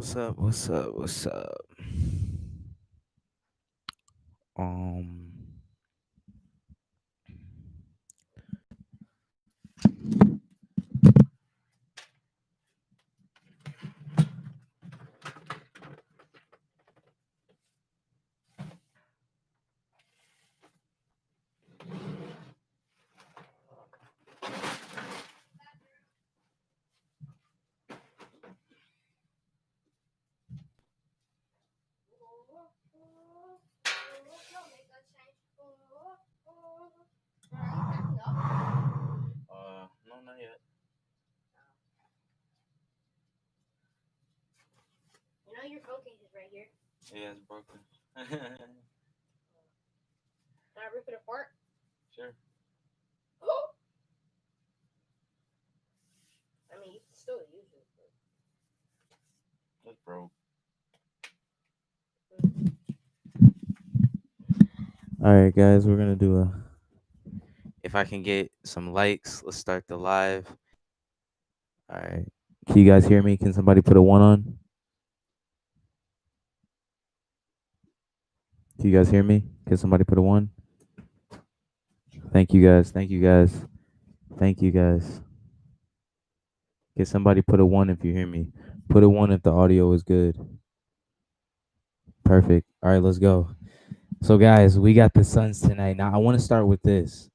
What's up? What's up? What's up? Um, no, not yet. You know your phone case is right here. Yeah, it's broken. Can I rip it apart? Sure. I mean, you can still use it. It's broke. All right, guys, we're gonna do a. If I can get some likes, let's start the live. All right. Can you guys hear me? Can somebody put a one on? Can you guys hear me? Can somebody put a one? Thank you guys. Thank you guys. Thank you guys. Can somebody put a one if you hear me? Put a one if the audio is good. Perfect. All right, let's go. So, guys, we got the Suns tonight. Now, I want to start with this.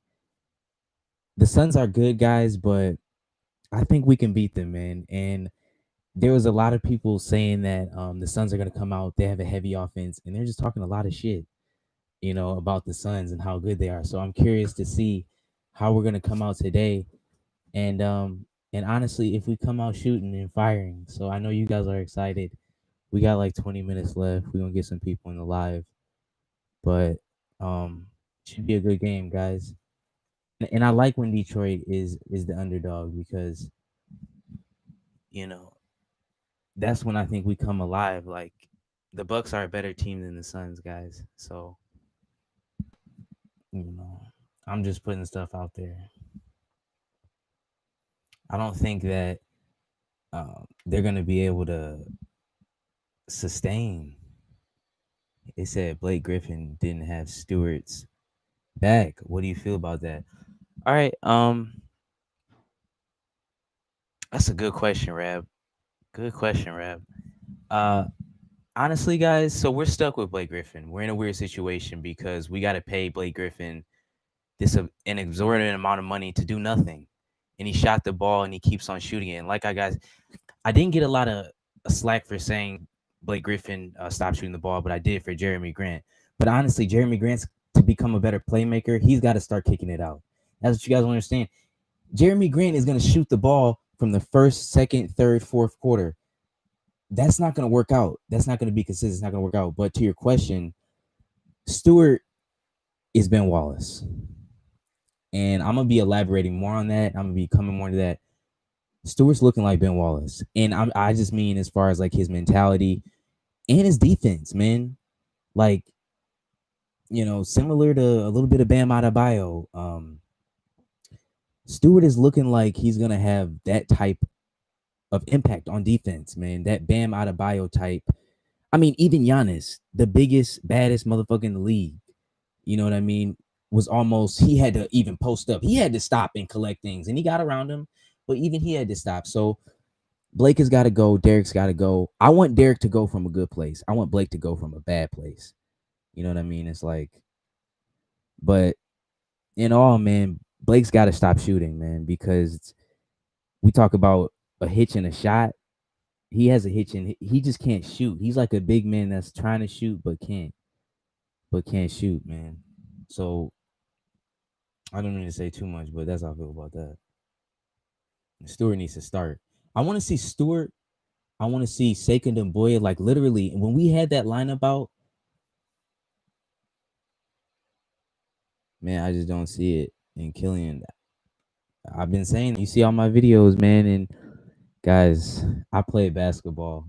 The Suns are good, guys, but I think we can beat them, man. And there was a lot of people saying that the Suns are going to come out. They have a heavy offense, and they're just talking a lot of shit, about the Suns and how good they are. So I'm curious to see how we're going to come out today. And honestly, if we come out shooting and firing, so I know you guys are excited. We got like 20 minutes left. We're gonna get some people in the live, but should be a good game, guys. And I like when Detroit is the underdog because you know that's when I think we come alive. Like the Bucks are a better team than the Suns, guys. So you know, I'm just putting stuff out there. I don't think that they're gonna be able to sustain. It said Blake Griffin didn't have Stewart's back. What do you feel about that? All right, that's a good question, Rab. Good question, Rab. Uh, honestly, guys, so we're stuck with Blake Griffin. We're in a weird situation because we got to pay Blake Griffin an exorbitant amount of money to do nothing, and he shot the ball and he keeps on shooting it. And like I didn't get a lot of slack for saying Blake Griffin stopped shooting the ball, but I did for Jeremy Grant. But honestly, Jeremy Grant's to become a better playmaker, he's got to start kicking it out. That's what you guys don't understand. Jeremy Grant is going to shoot the ball from the first, second, third, fourth quarter. That's not going to work out. That's not going to be consistent. It's not going to work out. But to your question, Stewart is Ben Wallace. And I'm going to be elaborating more on that. I'm going to be coming more to that. Stewart's looking like Ben Wallace. And I just mean as far as like his mentality and his defense, man. Like, similar to a little bit of Bam Adebayo. Stewart is looking like he's going to have that type of impact on defense, man. That Bam Adebayo type. I mean, even Giannis, the biggest, baddest motherfucker in the league, you know what I mean, was almost, he had to even post up. He had to stop and collect things, and he got around him, but even he had to stop. So Blake has got to go. Derrick's got to go. I want Derrick to go from a good place. I want Blake to go from a bad place. You know what I mean? It's like, but in all, man, Blake's got to stop shooting, man, because we talk about a hitch in a shot. He has a hitch and he just can't shoot. He's like a big man that's trying to shoot but can't shoot, man. So I don't need to say too much, but that's how I feel about that. Stewart needs to start. I want to see Stewart. I want to see Saken and Boye. Like literally, when we had that lineup out, man, I just don't see it. And Killian, I've been saying, you see all my videos, man, and guys, I play basketball,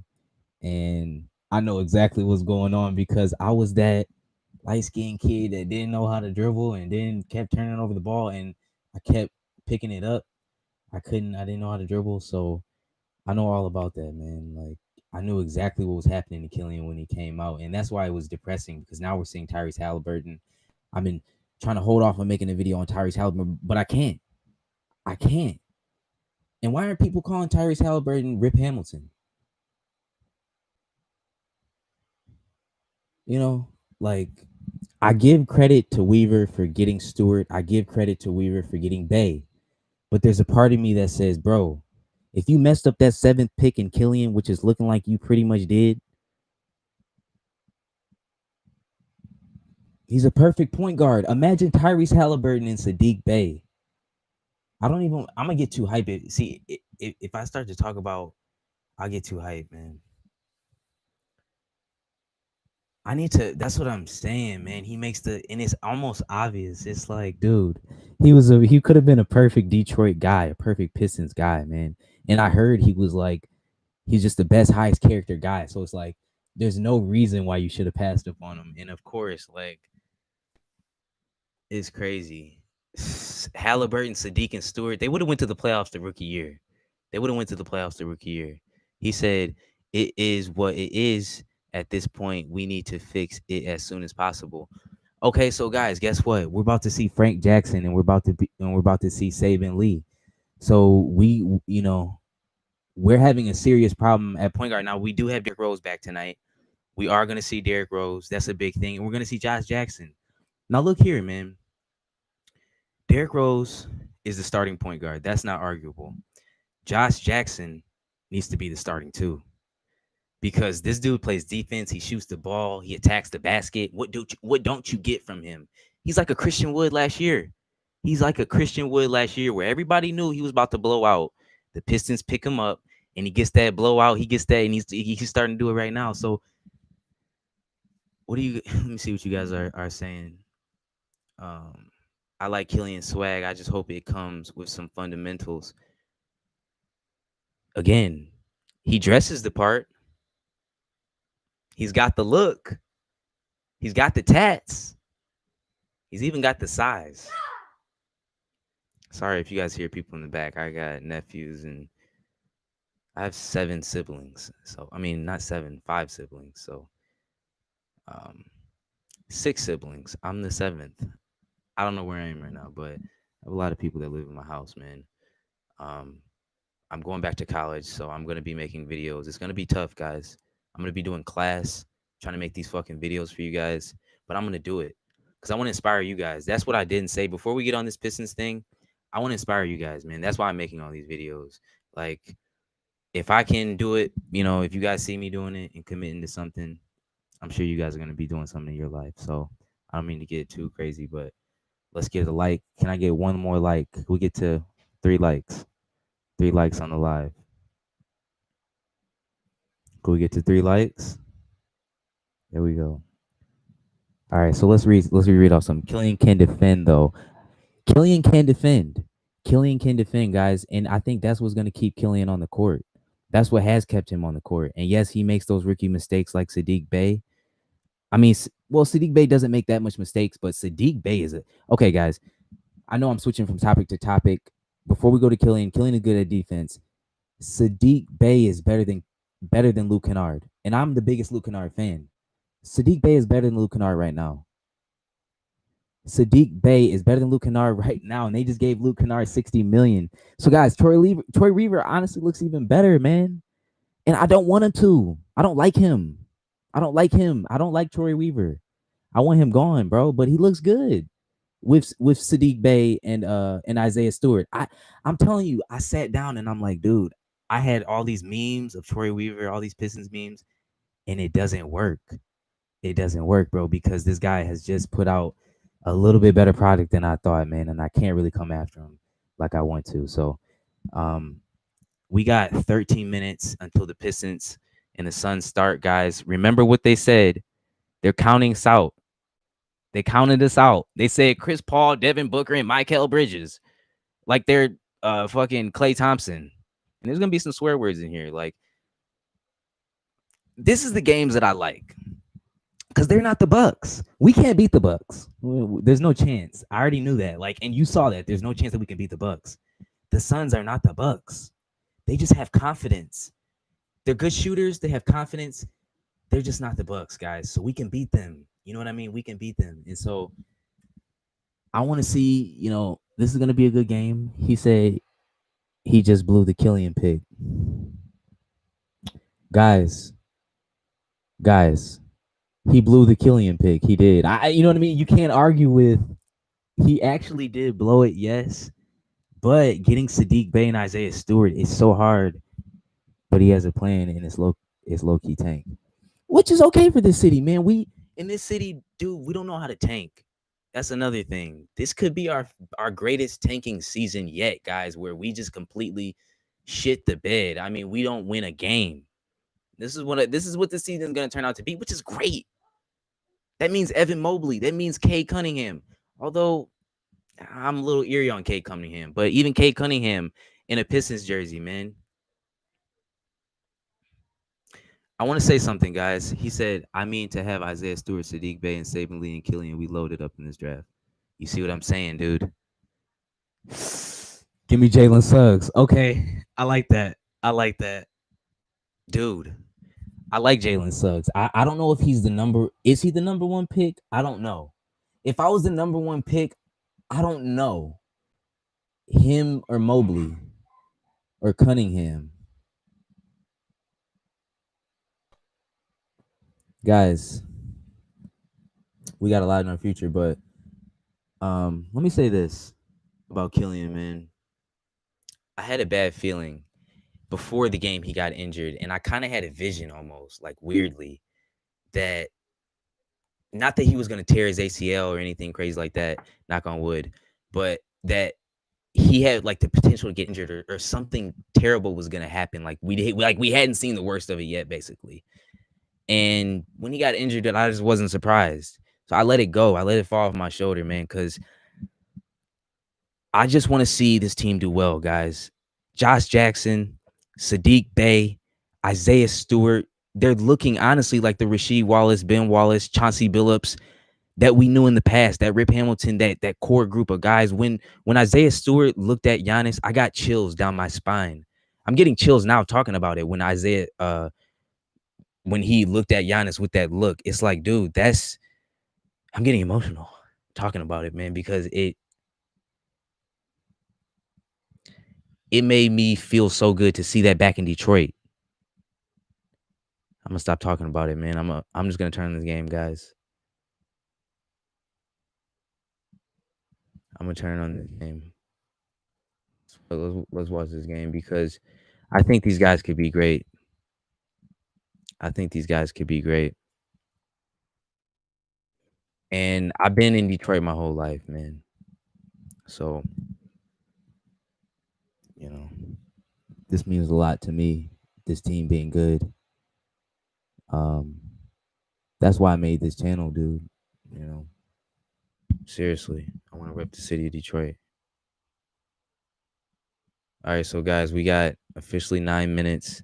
and I know exactly what's going on because I was that light skinned kid that didn't know how to dribble and then kept turning over the ball and I kept picking it up. I didn't know how to dribble. So I know all about that, man. Like I knew exactly what was happening to Killian when he came out, and that's why it was depressing because now we're seeing Tyrese Halliburton. I've been trying to hold off on making a video on Tyrese Halliburton, but I can't. I can't. And why aren't people calling Tyrese Halliburton Rip Hamilton? You know, like I give credit to Weaver for getting Stewart. I give credit to Weaver for getting Bay. But there's a part of me that says, bro, if you messed up that seventh pick in Killian, which is looking like you pretty much did, he's a perfect point guard. Imagine Tyrese Halliburton and Sadiq Bey. I don't even. I'm gonna get too hyped. See, if I start to talk about, I get too hyped, man. I need to. That's what I'm saying, man. He makes and it's almost obvious. It's like, dude, he could have been a perfect Detroit guy, a perfect Pistons guy, man. And I heard he was like, he's just the best, highest character guy. So it's like, there's no reason why you should have passed up on him. And of course, like, it's crazy. Halliburton, Sadiq, and Stewart, they would have went to the playoffs the rookie year. They would have went to the playoffs the rookie year. He said, "It is what it is. At this point, we need to fix it as soon as possible." Okay, so guys, guess what? We're about to see Frank Jackson, and we're about to see Saban Lee. So we're having a serious problem at point guard. Now we do have Derrick Rose back tonight. We are going to see Derrick Rose. That's a big thing, and we're going to see Josh Jackson. Now look here, man. Derrick Rose is the starting point guard. That's not arguable. Josh Jackson needs to be the starting two because this dude plays defense. He shoots the ball. He attacks the basket. What don't you get from him? He's like a Christian Wood last year. He's like a Christian Wood last year where everybody knew he was about to blow out. The Pistons pick him up and he gets that blowout. He gets that and he's starting to do it right now. So what do you let me see what you guys are saying. Um I like Killian swag. I just hope it comes with some fundamentals. Again, he dresses the part. He's got the look. He's got the tats. He's even got the size. Sorry if you guys hear people in the back. I got nephews and I have 7 siblings. So, I mean, not 7, 5 siblings. So, um, 6 siblings. I'm the 7th. I don't know where I am right now, but I have a lot of people that live in my house, man. Um, I'm going back to college, so I'm gonna be making videos. It's gonna be tough, guys. I'm gonna be doing class, trying to make these fucking videos for you guys, but I'm gonna do it because I want to inspire you guys. That's what I didn't say before we get on this Pistons thing. I want to inspire you guys, man. That's why I'm making all these videos. Like, if I can do it, if you guys see me doing it and committing to something, I'm sure you guys are gonna be doing something in your life. So I don't mean to get too crazy, but let's get a like. Can I get one more like? We get to 3 likes. 3 likes on the live. Can we get to 3 likes? There we go. All right, so let's reread off some. Killian can defend though. Killian can defend. Killian can defend, guys, and I think that's what's going to keep Killian on the court. That's what has kept him on the court. And yes, he makes those rookie mistakes like Sadiq Bey. I mean, well, Sadiq Bey doesn't make that much mistakes, but Sadiq Bey is okay, guys. I know I'm switching from topic to topic. Before we go to Killian, Killian is good at defense. Sadiq Bey is better than Luke Kennard, and I'm the biggest Luke Kennard fan. Sadiq Bey is better than Luke Kennard right now. Sadiq Bey is better than Luke Kennard right now, and they just gave Luke Kennard $60 million. So, guys, Troy Weaver honestly looks even better, man. And I don't want him to. I don't like him. I don't like Troy Weaver. I want him gone, bro. But he looks good with Sadiq Bey and Isaiah Stewart. I'm telling you, I sat down and I'm like, dude, I had all these memes of Troy Weaver, all these Pistons memes, and it doesn't work. It doesn't work, bro, because this guy has just put out a little bit better product than I thought, man, and I can't really come after him like I want to. So, we got 13 minutes until the Pistons and the Suns start, guys. Remember what they said. They're counting us out. They counted us out. They said Chris Paul, Devin Booker, and Mikal Bridges. Like they're fucking Klay Thompson. And there's going to be some swear words in here. Like, this is the games that I like. Because they're not the Bucks. We can't beat the Bucks. There's no chance. I already knew that. Like, and you saw that. There's no chance that we can beat the Bucks. The Suns are not the Bucks. They just have confidence. They're good shooters. They have confidence. They're just not the Bucks, guys. So we can beat them. You know what I mean? We can beat them. And so I want to see, this is going to be a good game. He said he just blew the Killian pick. Guys, guys, he blew the Killian pick. He did. You know what I mean? You can't argue with, he actually did blow it, yes. But getting Sadiq Bey and Isaiah Stewart is so hard. But he has a plan, and it's low key tank, which is okay for this city, man. We in this city, dude, we don't know how to tank. That's another thing. This could be our greatest tanking season yet, guys, where we just completely shit the bed. I mean, we don't win a game. This is what the season's gonna turn out to be, which is great. That means Evan Mobley. That means Cade Cunningham. Although I'm a little eerie on Cade Cunningham, but even Cade Cunningham in a Pistons jersey, man. I want to say something, guys. He said, I mean to have Isaiah Stewart, Sadiq Bey, and Saban Lee and Killian. We loaded up in this draft. You see what I'm saying, dude? Give me Jalen Suggs. Okay. I like that. I like that. Dude, I like Jalen Suggs. I don't know if he's is he the number one pick? I don't know. If I was the number one pick, I don't know. Him or Mobley or Cunningham. Guys, we got a lot in our future, but let me say this about Killian, man. I had a bad feeling before the game he got injured, and I kind of had a vision almost, like weirdly, that not that he was going to tear his ACL or anything crazy like that, knock on wood, but that he had like the potential to get injured or something terrible was going to happen. Like we hadn't seen the worst of it yet, basically. And when he got injured, I just wasn't surprised. So I let it go. I let it fall off my shoulder, man, because I just want to see this team do well, guys. Josh Jackson, Sadiq Bey, Isaiah Stewart, they're looking honestly like the Rasheed Wallace, Ben Wallace, Chauncey Billups that we knew in the past, that Rip Hamilton, that core group of guys. When Isaiah Stewart looked at Giannis, I got chills down my spine. I'm getting chills now talking about it. When when he looked at Giannis with that look, it's like, dude, I'm getting emotional talking about it, man, because it made me feel so good to see that back in Detroit. I'm gonna stop talking about it, man. I'm just gonna turn this game, guys. I'm gonna turn on this game. Let's watch this game because I think these guys could be great. I think these guys could be great. And I've been in Detroit my whole life, man. So, this means a lot to me. This team being good. That's why I made this channel, dude. Seriously, I want to rep the city of Detroit. All right, so guys, we got officially 9 minutes.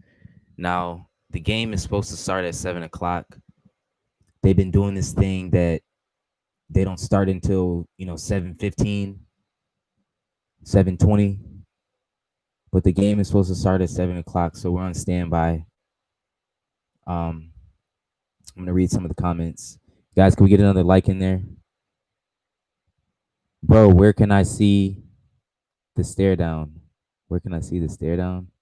Now, the game is supposed to start at 7 o'clock. They've been doing this thing that they don't start until, 7:15, 7:20. But the game is supposed to start at 7 o'clock, so we're on standby. I'm going to read some of the comments. Guys, can we get another like in there? Bro, where can I see the stare down? Where can I see the stare down?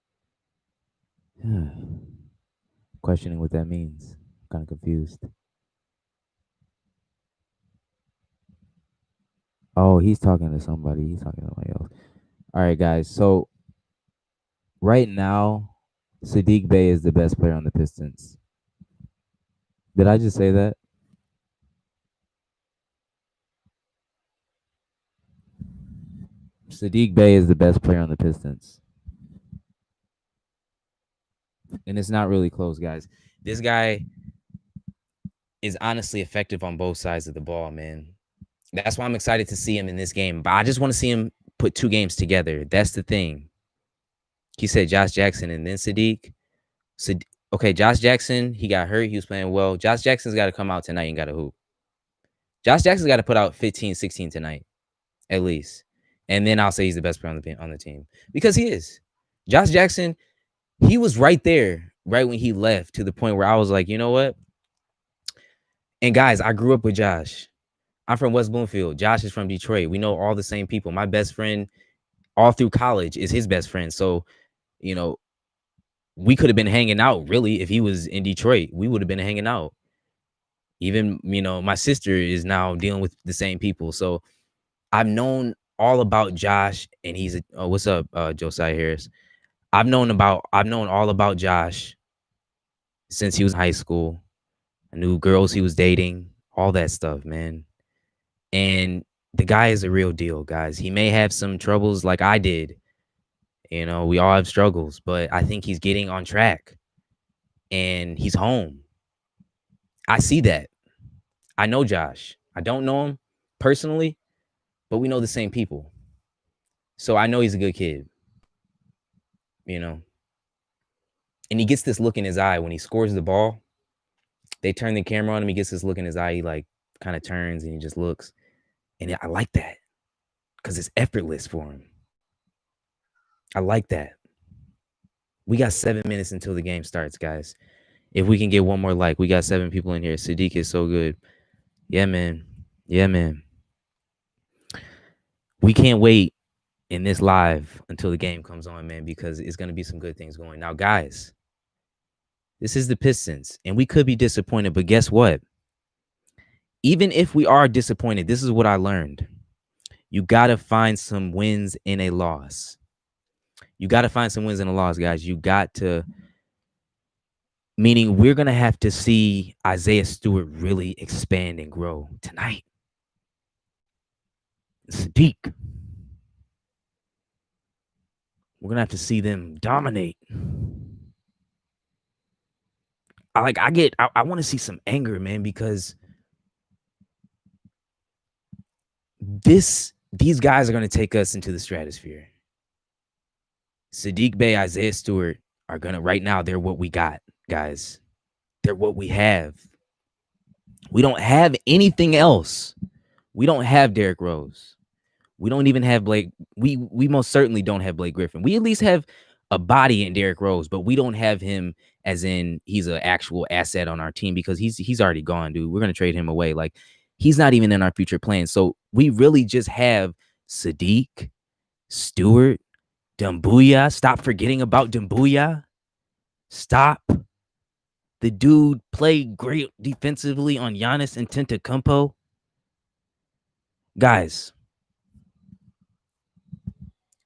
Questioning what that means. I'm kind of confused. Oh, he's talking to somebody. He's talking to somebody else. All right, guys. So right now, Sadiq Bey is the best player on the Pistons. Did I just say that? Sadiq Bey is the best player on the Pistons. And it's not really close, guys. This guy is honestly effective on both sides of the ball, man. That's why I'm excited to see him in this game. But I just want to see him put two games together. That's the thing. He said Josh Jackson and then Sadiq. Okay, Josh Jackson, he got hurt. He was playing well. Josh Jackson's got to come out tonight and got to hoop. Josh Jackson's got to put out 15, 16 tonight, at least. And then I'll say he's the best player on the team because he is. Josh Jackson, he was right there right when he left, to the point where I was like, you know what? And guys, I grew up with Josh. I'm from West Bloomfield. Josh is from Detroit. We know all the same people. My best friend all through college is his best friend. So, you know, we could have been hanging out really if he was in Detroit. We would have been hanging out. Even, my sister is now dealing with the same people. So I've known all about Josh, and he's what's up, Josiah Harris. I've known all about Josh since he was in high school. I knew girls he was dating, all that stuff, man. And the guy is a real deal, guys. He may have some troubles like I did. We all have struggles, but I think he's getting on track and he's home. I see that. I know Josh. I don't know him personally, but we know the same people. So I know he's a good kid, you know. And he gets this look in his eye when he scores the ball. They turn the camera on him. He gets this look in his eye. He like kind of turns and he just looks. And I like that because it's effortless for him. I like that. We got 7 minutes until the game starts, guys. If we can get one more like, we got 7 people in here. Sadiq is so good. Yeah, man. Yeah, man. We can't wait in this live until the game comes on, man, because it's going to be some good things going. Now, guys, this is the Pistons, and we could be disappointed, but guess what? Even if we are disappointed, this is what I learned. You got to find some wins in a loss. You got to find some wins in a loss, guys. You got to, meaning we're going to have to see Isaiah Stewart really expand and grow tonight. Sadiq. We're going to have to see them dominate. I want to see some anger, man, because these guys are going to take us into the stratosphere. Sadiq Bey, Isaiah Stewart are going to, right now, they're what we got, guys. They're what we have. We don't have anything else. We don't have Derrick Rose. We don't even have Blake. We most certainly don't have Blake Griffin. We at least have a body in Derrick Rose, but we don't have him as in he's an actual asset on our team because he's already gone, dude. We're going to trade him away. Like, he's not even in our future plans. So we really just have Sadiq, Stewart, Dumbuya. Stop forgetting about Dumbuya. Stop. The dude played great defensively on Giannis Antetokounmpo. Guys,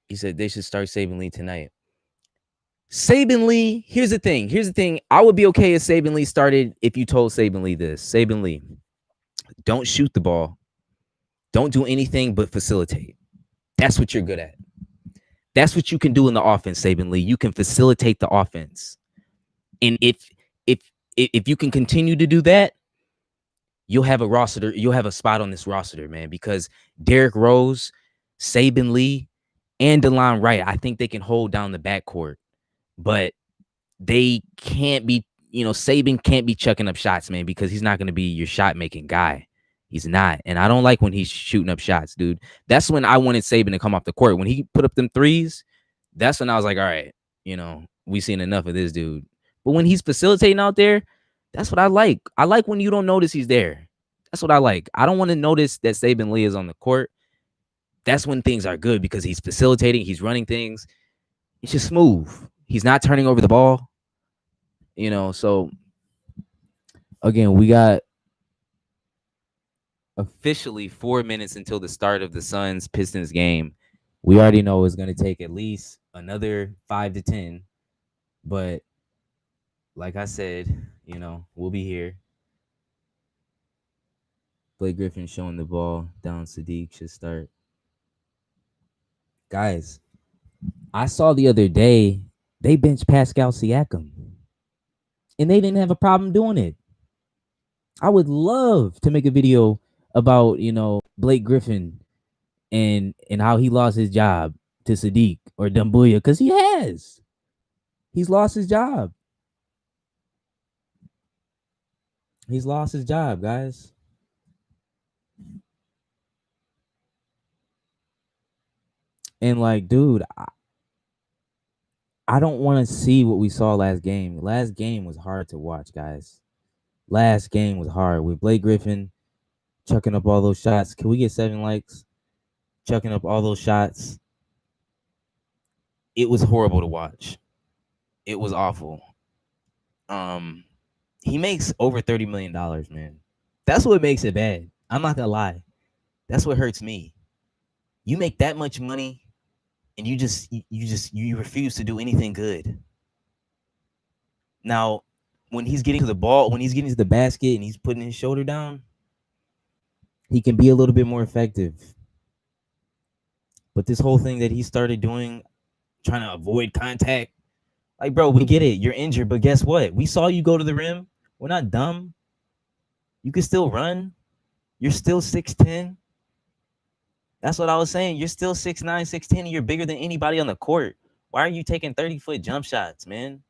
he said they should start Saban Lee tonight. Saban Lee, here's the thing. I would be okay if Saban Lee started if you told Saban Lee this. Saban Lee, don't shoot the ball. Don't do anything but facilitate. That's what you're good at. That's what you can do in the offense, Saban Lee. You can facilitate the offense. And if you can continue to do that, you'll have a roster. You'll have a spot on this roster, man, because Derrick Rose, Saban Lee, and DeLon Wright, I think they can hold down the backcourt. But they can't be, Saban can't be chucking up shots, man, because he's not going to be your shot making guy. He's not. And I don't like when he's shooting up shots, dude. That's when I wanted Saban to come off the court. When he put up them threes, that's when I was like, all right, we seen enough of this dude. But when he's facilitating out there, that's what I like. I like when you don't notice he's there. That's what I like. I don't want to notice that Saban Lee is on the court. That's when things are good because he's facilitating, he's running things. It's just smooth. He's not turning over the ball. So again, we got officially 4 minutes until the start of the Suns Pistons game. We already know it's going to take at least another 5 to 10. But like I said, we'll be here. Blake Griffin showing the ball down. Sadiq should start. Guys, I saw the other day they benched Pascal Siakam. And they didn't have a problem doing it. I would love to make a video about, Blake Griffin and how he lost his job to Sadiq or Dumbuya, because he has. He's lost his job. He's lost his job, guys. And like, dude, I don't want to see what we saw last game. Last game was hard to watch, guys. Last game was hard with Blake Griffin chucking up all those shots. Can we get 7 likes? Chucking up all those shots. It was horrible to watch. It was awful. Um, he makes over $30 million, man. That's what makes it bad. I'm not gonna lie. That's what hurts me. You make that much money, and you refuse to do anything good. Now, when he's getting to the ball, when he's getting to the basket, and he's putting his shoulder down, he can be a little bit more effective. But this whole thing that he started doing, trying to avoid contact, like, bro, we get it. You're injured, but guess what? We saw you go to the rim. We're not dumb. You can still run. You're still 6'10". That's what I was saying. You're still 6'9", 6'10", and you're bigger than anybody on the court. Why are you taking 30-foot jump shots, man?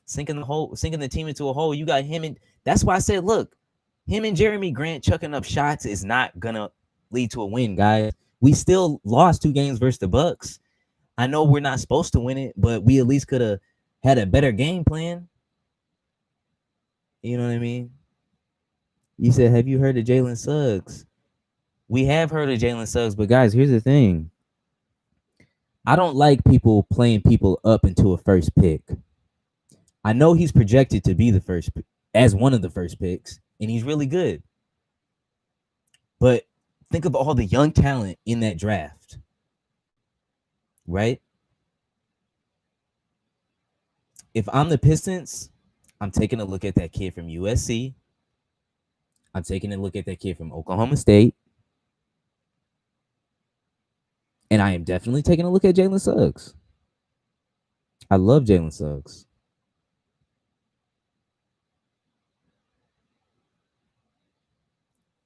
Sinking the team into a hole. You got him, and that's why I said, look, him and Jeremy Grant chucking up shots is not gonna lead to a win, guys. We still lost 2 games versus the Bucks. I know we're not supposed to win it, but we at least could have had a better game plan. You know what I mean? You said, have you heard of Jalen Suggs? We have heard of Jalen Suggs, but guys, here's the thing. I don't like people playing people up into a first pick. I know he's projected to be the first as one of the first picks, and he's really good. But think of all the young talent in that draft, right? If I'm the Pistons, I'm taking a look at that kid from USC. I'm taking a look at that kid from Oklahoma State. And I am definitely taking a look at Jalen Suggs. I love Jalen Suggs.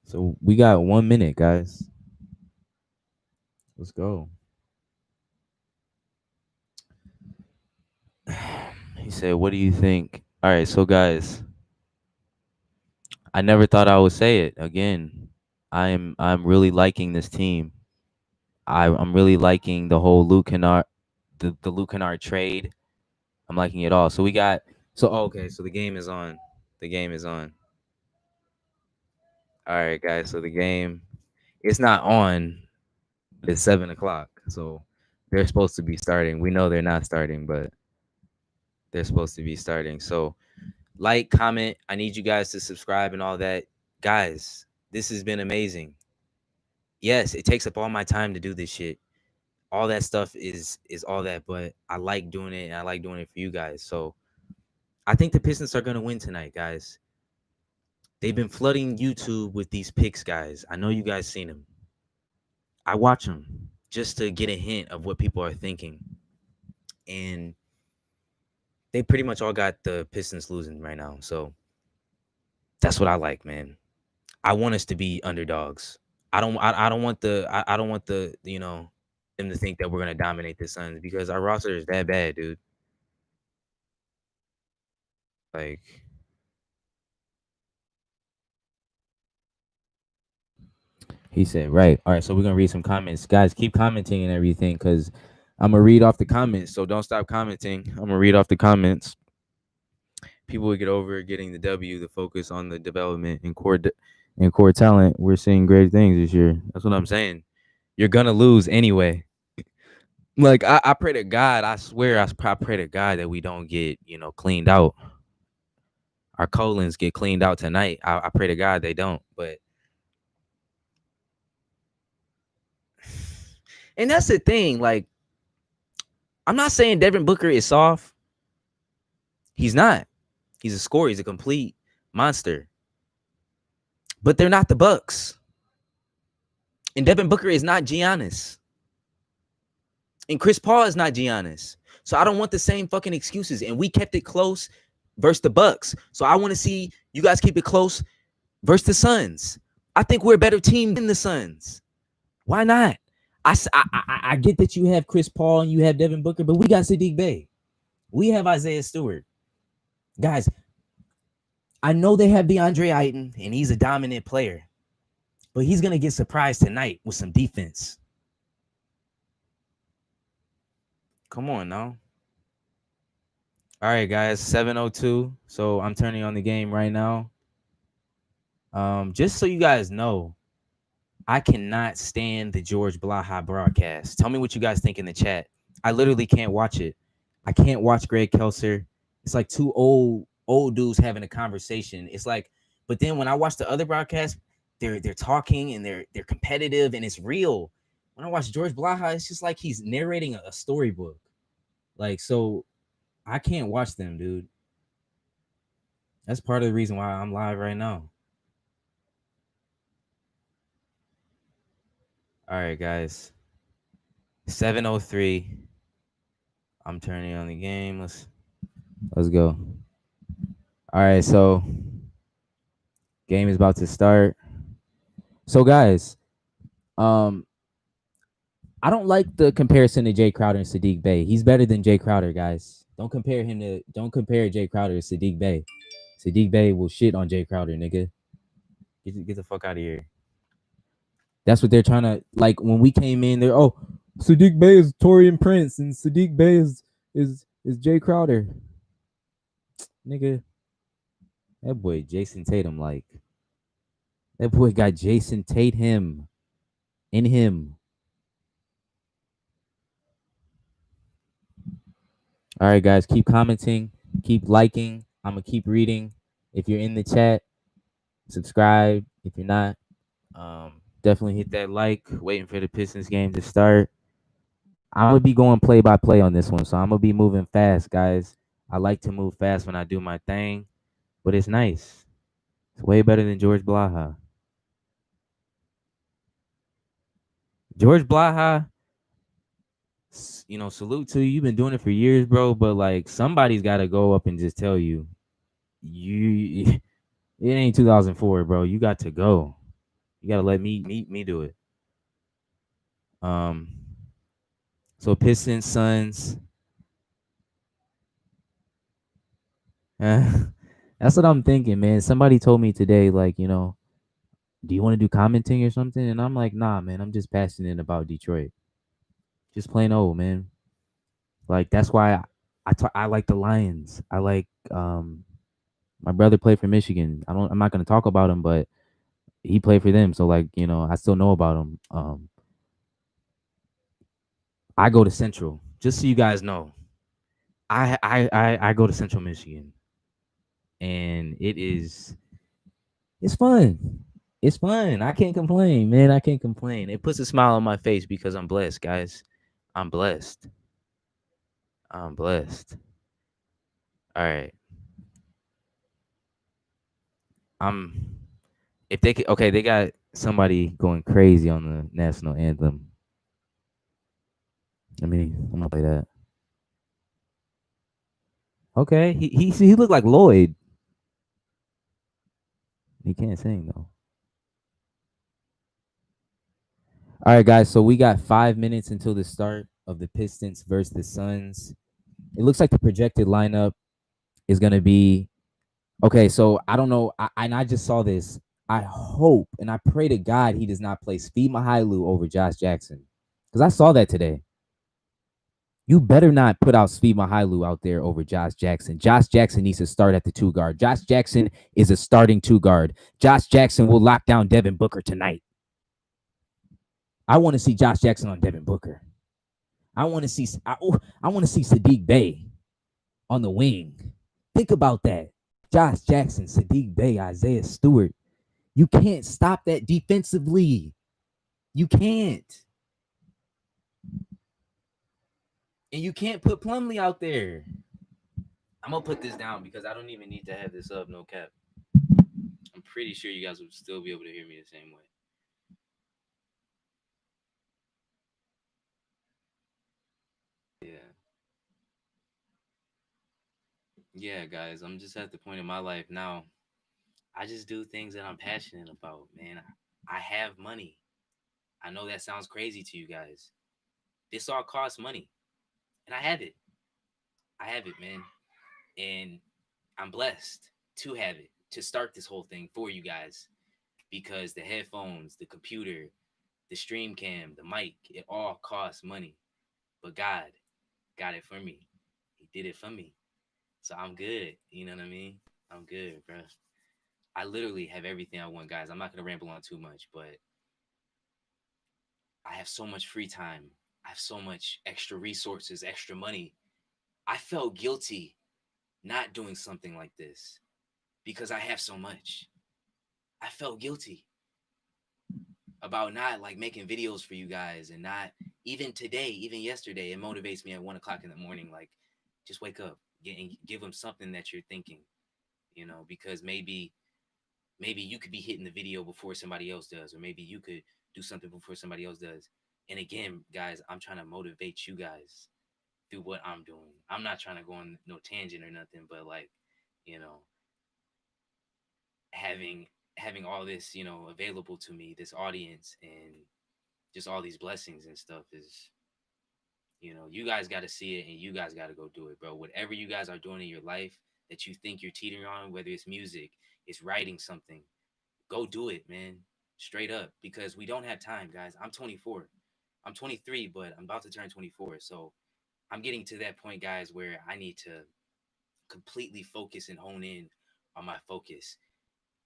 So we got 1 minute, guys. Let's go. He said, what do you think? All right, so guys, I never thought I would say it again. I'm really liking this team. I'm really liking the whole Luke Kennard, the Luke Kennard trade. I'm liking it all. So we got okay, so the game is on. The game is on. All right, guys. So the game, it's not on. It's 7 o'clock. So they're supposed to be starting. We know they're not starting, but they're supposed to be starting. So like, comment. I need you guys to subscribe and all that. Guys, this has been amazing. Yes, it takes up all my time to do this shit. All that stuff is all that, but I like doing it, and I like doing it for you guys. So I think the Pistons are gonna win tonight, guys. They've been flooding YouTube with these picks, guys. I know you guys seen them. I watch them just to get a hint of what people are thinking, and they pretty much all got the Pistons losing right now. So that's what I like, man. I want us to be underdogs. I don't want I don't want the them to think that we're gonna dominate the Suns because our roster is that bad, dude. Like, he said, right. All right, so we're gonna read some comments. Guys, keep commenting and everything because I'm gonna read off the comments. So don't stop commenting. I'm gonna read off the comments. People will get over getting the W, the focus on the development and core talent. We're seeing great things this year. That's what I'm saying. You're gonna lose anyway. Like, I pray to God, I swear, I pray to God that we don't get, cleaned out. Our colons get cleaned out tonight. I pray to God they don't. But, and that's the thing. Like, I'm not saying Devin Booker is soft. He's not. He's a scorer. He's a complete monster. But they're not the Bucks. And Devin Booker is not Giannis. And Chris Paul is not Giannis. So I don't want the same fucking excuses. And we kept it close versus the Bucks. So I want to see you guys keep it close versus the Suns. I think we're a better team than the Suns. Why not? I get that you have Chris Paul and you have Devin Booker, but we got Sadiq Bey. We have Isaiah Stewart. Guys, I know they have DeAndre Ayton, and he's a dominant player. But he's going to get surprised tonight with some defense. Come on now. All right, guys, 7:02. So I'm turning on the game right now. Just so you guys know, I cannot stand the George Blaha broadcast. Tell me what you guys think in the chat. I literally can't watch it. I can't watch Greg Kelser. It's like two old dudes having a conversation. It's like, but then when I watch the other broadcast, they're talking and they're competitive and it's real. When I watch George Blaha, it's just like he's narrating a storybook. Like, so I can't watch them, dude. That's part of the reason why I'm live right now. All right, guys. 7:03. I'm turning on the game. Let's go. All right, so game is about to start. So guys, um I don't like the comparison to Jay Crowder and Sadiq Bey. He's better than Jay Crowder, guys. Don't compare Jay Crowder to Sadiq Bey. Sadiq Bey will shit on Jay Crowder, nigga. Get the fuck out of here. That's what they're trying to like when we came in. They're Sadiq Bey is Torian Prince and Sadiq Bey is Jay Crowder, nigga. That boy Jason Tatum, like that boy got Jason Tatum in him. All right, guys, keep commenting, keep liking. I'm gonna keep reading. If you're in the chat, subscribe. If you're not, definitely hit that like. Waiting for the Pistons game to start. I'm gonna be going play by play on this one, so I'm gonna be moving fast, guys. I like to move fast when I do my thing, but it's nice. It's way better than George Blaha. George Blaha, salute to you. You've been doing it for years, bro. But like, somebody's got to go up and just tell you, you, it ain't 2004, bro. You got to go. You got to let me do it. Um, so Pistons, Suns. That's what I'm thinking, man. Somebody told me today, like, do you want to do commenting or something? And I'm like, nah, man. I'm just passionate about Detroit. Just plain old, man. Like that's why I like the Lions. I like my brother played for Michigan. I'm not gonna talk about him, but he played for them. So like, I still know about him. I go to Central. Just so you guys know. I go to Central Michigan. And it's fun. It's fun. I can't complain, man. I can't complain. It puts a smile on my face because I'm blessed, guys. I'm blessed. I'm blessed. All right. I'm if they could okay, they got somebody going crazy on the national anthem. I'm gonna play that. Okay, he looked like Lloyd. He can't sing though. All right, guys. So we got 5 minutes until the start of the Pistons versus the Suns. It looks like the projected lineup is gonna be okay. So I don't know. I just saw this. I hope and I pray to God he does not play Speed Mahailu over Josh Jackson because I saw that today. You better not put out Svi Mahailu out there over Josh Jackson. Josh Jackson needs to start at the two guard. Josh Jackson is a starting two guard. Josh Jackson will lock down Devin Booker tonight. I want to see Josh Jackson on Devin Booker. I want to see I want to see Sadiq Bey on the wing. Think about that. Josh Jackson, Sadiq Bey, Isaiah Stewart. You can't stop that defensively. You can't. And you can't put Plumlee out there. I'm gonna put this down because I don't even need to have this up, no cap. I'm pretty sure you guys would still be able to hear me the same way. Yeah. Yeah, guys, I'm just at the point in my life now. I just do things that I'm passionate about, man. I have money. I know that sounds crazy to you guys. This all costs money, and I have it. I have it, man. And I'm blessed to have it, to start this whole thing for you guys because the headphones, the computer, the stream cam, the mic, it all costs money. But God got it for me. He did it for me. So I'm good. You know what I mean? I'm good, bro. I literally have everything I want, guys. I'm not gonna ramble on too much, but I have so much free time. I have so much extra resources, extra money. I felt guilty not doing something like this because I have so much. I felt guilty about not like making videos for you guys and not even today, even yesterday. It motivates me at 1 o'clock in the morning. Like, just wake up, give them something that you're thinking, because maybe you could be hitting the video before somebody else does, or maybe you could do something before somebody else does. And again, guys, I'm trying to motivate you guys through what I'm doing. I'm not trying to go on no tangent or nothing, but like, you know, having having all this, available to me, this audience and just all these blessings and stuff is, you guys got to see it and you guys got to go do it, bro. Whatever you guys are doing in your life that you think you're teetering on, whether it's music, it's writing something, go do it, man. Straight up, because we don't have time, guys. I'm 24. I'm 23, but I'm about to turn 24. So I'm getting to that point, guys, where I need to completely focus and hone in on my focus.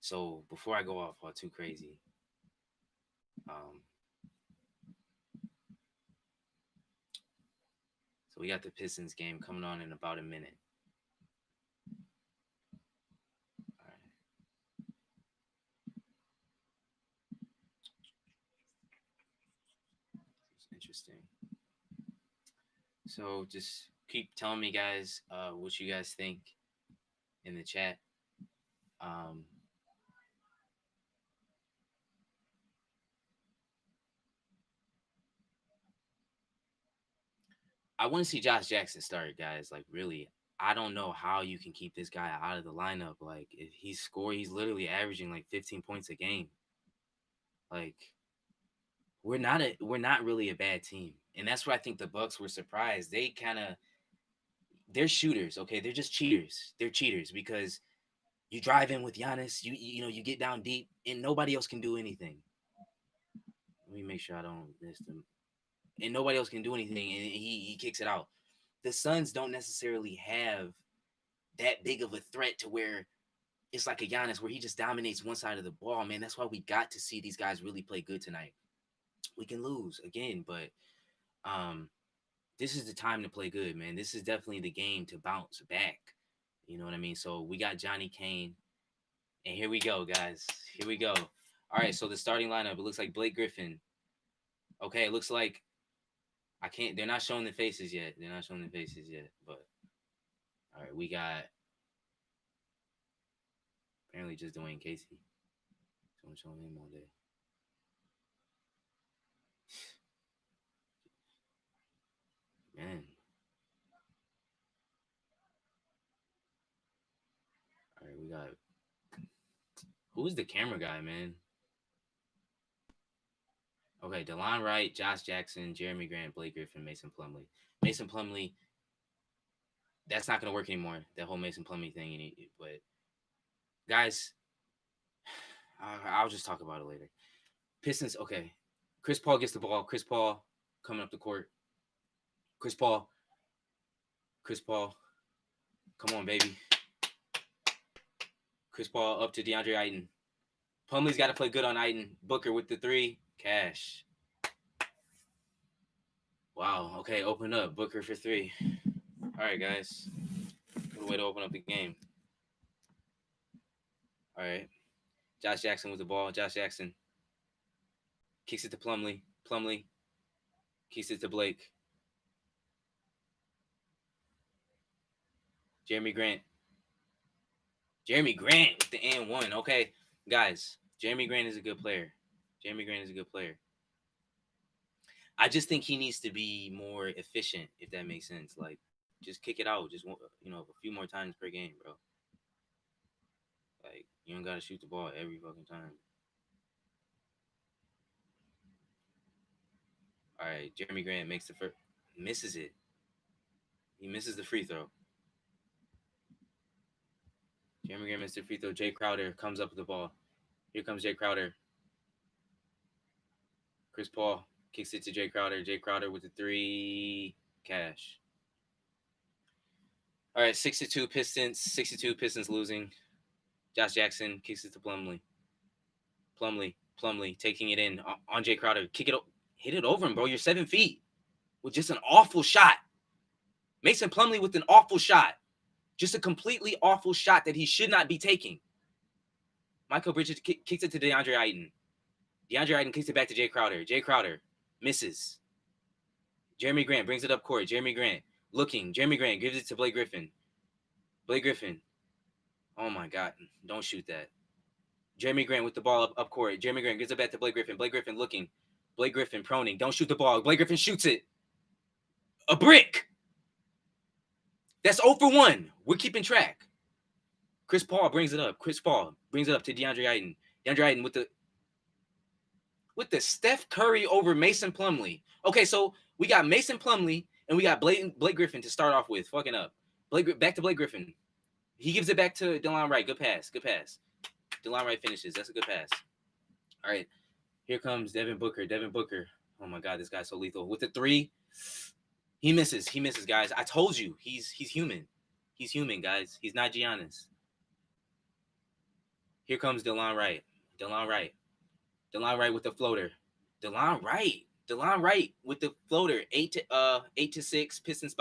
So before I go off all too crazy, um, so we got the Pistons game coming on in about a minute. All right, it's interesting. So just keep telling me, guys, what you guys think in the chat. Um, I want to see Josh Jackson start, guys. Like, really, I don't know how you can keep this guy out of the lineup. Like, if he's literally averaging like 15 points a game. Like, we're not really a bad team, and that's why I think the Bucks were surprised. They're shooters, okay? They're just cheaters. They're cheaters because you drive in with Giannis, you get down deep, and nobody else can do anything. Let me make sure I don't miss them. And nobody else can do anything, and he kicks it out. The Suns don't necessarily have that big of a threat to where it's like a Giannis where he just dominates one side of the ball, man. That's why we got to see these guys really play good tonight. We can lose again, but um, this is the time to play good, man. This is definitely the game to bounce back. You know what I mean? So we got Johnny Kane, and here we go, guys. Here we go. All right, so the starting lineup, it looks like Blake Griffin. Okay, it looks like I can't. They're not showing the faces yet. They're not showing the faces yet. But all right, we got apparently just Dwayne Casey. Someone showing him all day. Man. All right, we got who's the camera guy, man? Okay, DeLon Wright, Josh Jackson, Jeremy Grant, Blake Griffin, Mason Plumlee. Mason Plumlee, that's not gonna work anymore. That whole Mason Plumlee thing, but guys, I'll just talk about it later. Pistons, okay. Chris Paul gets the ball. Chris Paul coming up the court. Chris Paul. Chris Paul. Come on, baby. Chris Paul up to DeAndre Ayton. Plumlee's got to play good on Ayton. Booker with the three. Cash. Wow. Okay, open up. Booker for three. All right, guys. Good way to open up the game. All right. Josh Jackson with the ball. Josh Jackson kicks it to Plumlee. Plumlee kicks it to Blake. Jeremy Grant. Jeremy Grant with the and one. Okay, guys. Jeremy Grant is a good player. Jeremy Grant is a good player. I just think he needs to be more efficient, if that makes sense. Like, just kick it out, just a few more times per game, bro. Like, you don't gotta shoot the ball every fucking time. All right, Jeremy Grant makes the first, misses it. He misses the free throw. Jeremy Grant misses the free throw. Jay Crowder comes up with the ball. Here comes Jay Crowder. Chris Paul kicks it to Jay Crowder. Jay Crowder with the three. Cash. All right, 62 Pistons. 62 Pistons losing. Josh Jackson kicks it to Plumlee. Plumlee taking it in on Jay Crowder. Hit it over him, bro. You're 7 feet with just an awful shot. Mason Plumlee with an awful shot. Just a completely awful shot that he should not be taking. Michael Bridges kicks it to DeAndre Ayton. DeAndre Ayton kicks it back to Jay Crowder. Jay Crowder misses. Jeremy Grant brings it up court. Jeremy Grant looking. Jeremy Grant gives it to Blake Griffin. Blake Griffin. Oh, my God. Don't shoot that. Jeremy Grant with the ball up court. Jeremy Grant gives it back to Blake Griffin. Blake Griffin looking. Blake Griffin proning. Don't shoot the ball. Blake Griffin shoots it. A brick. That's 0 for 1. We're keeping track. Chris Paul brings it up. Chris Paul brings it up to DeAndre Ayton. DeAndre Ayton with the Steph Curry over Mason Plumlee. Okay, so we got Mason Plumlee and we got Blake Griffin to start off with. Fucking up. Back to Blake Griffin. He gives it back to DeLon Wright. Good pass. DeLon Wright finishes. That's a good pass. All right. Here comes Devin Booker. Oh, my God. This guy's so lethal. With the 3, he misses. Guys. I told you. He's human. He's human, guys. He's not Giannis. Here comes DeLon Wright. DeLon Wright with the floater. DeLon Wright with the floater. 8-6. Pistons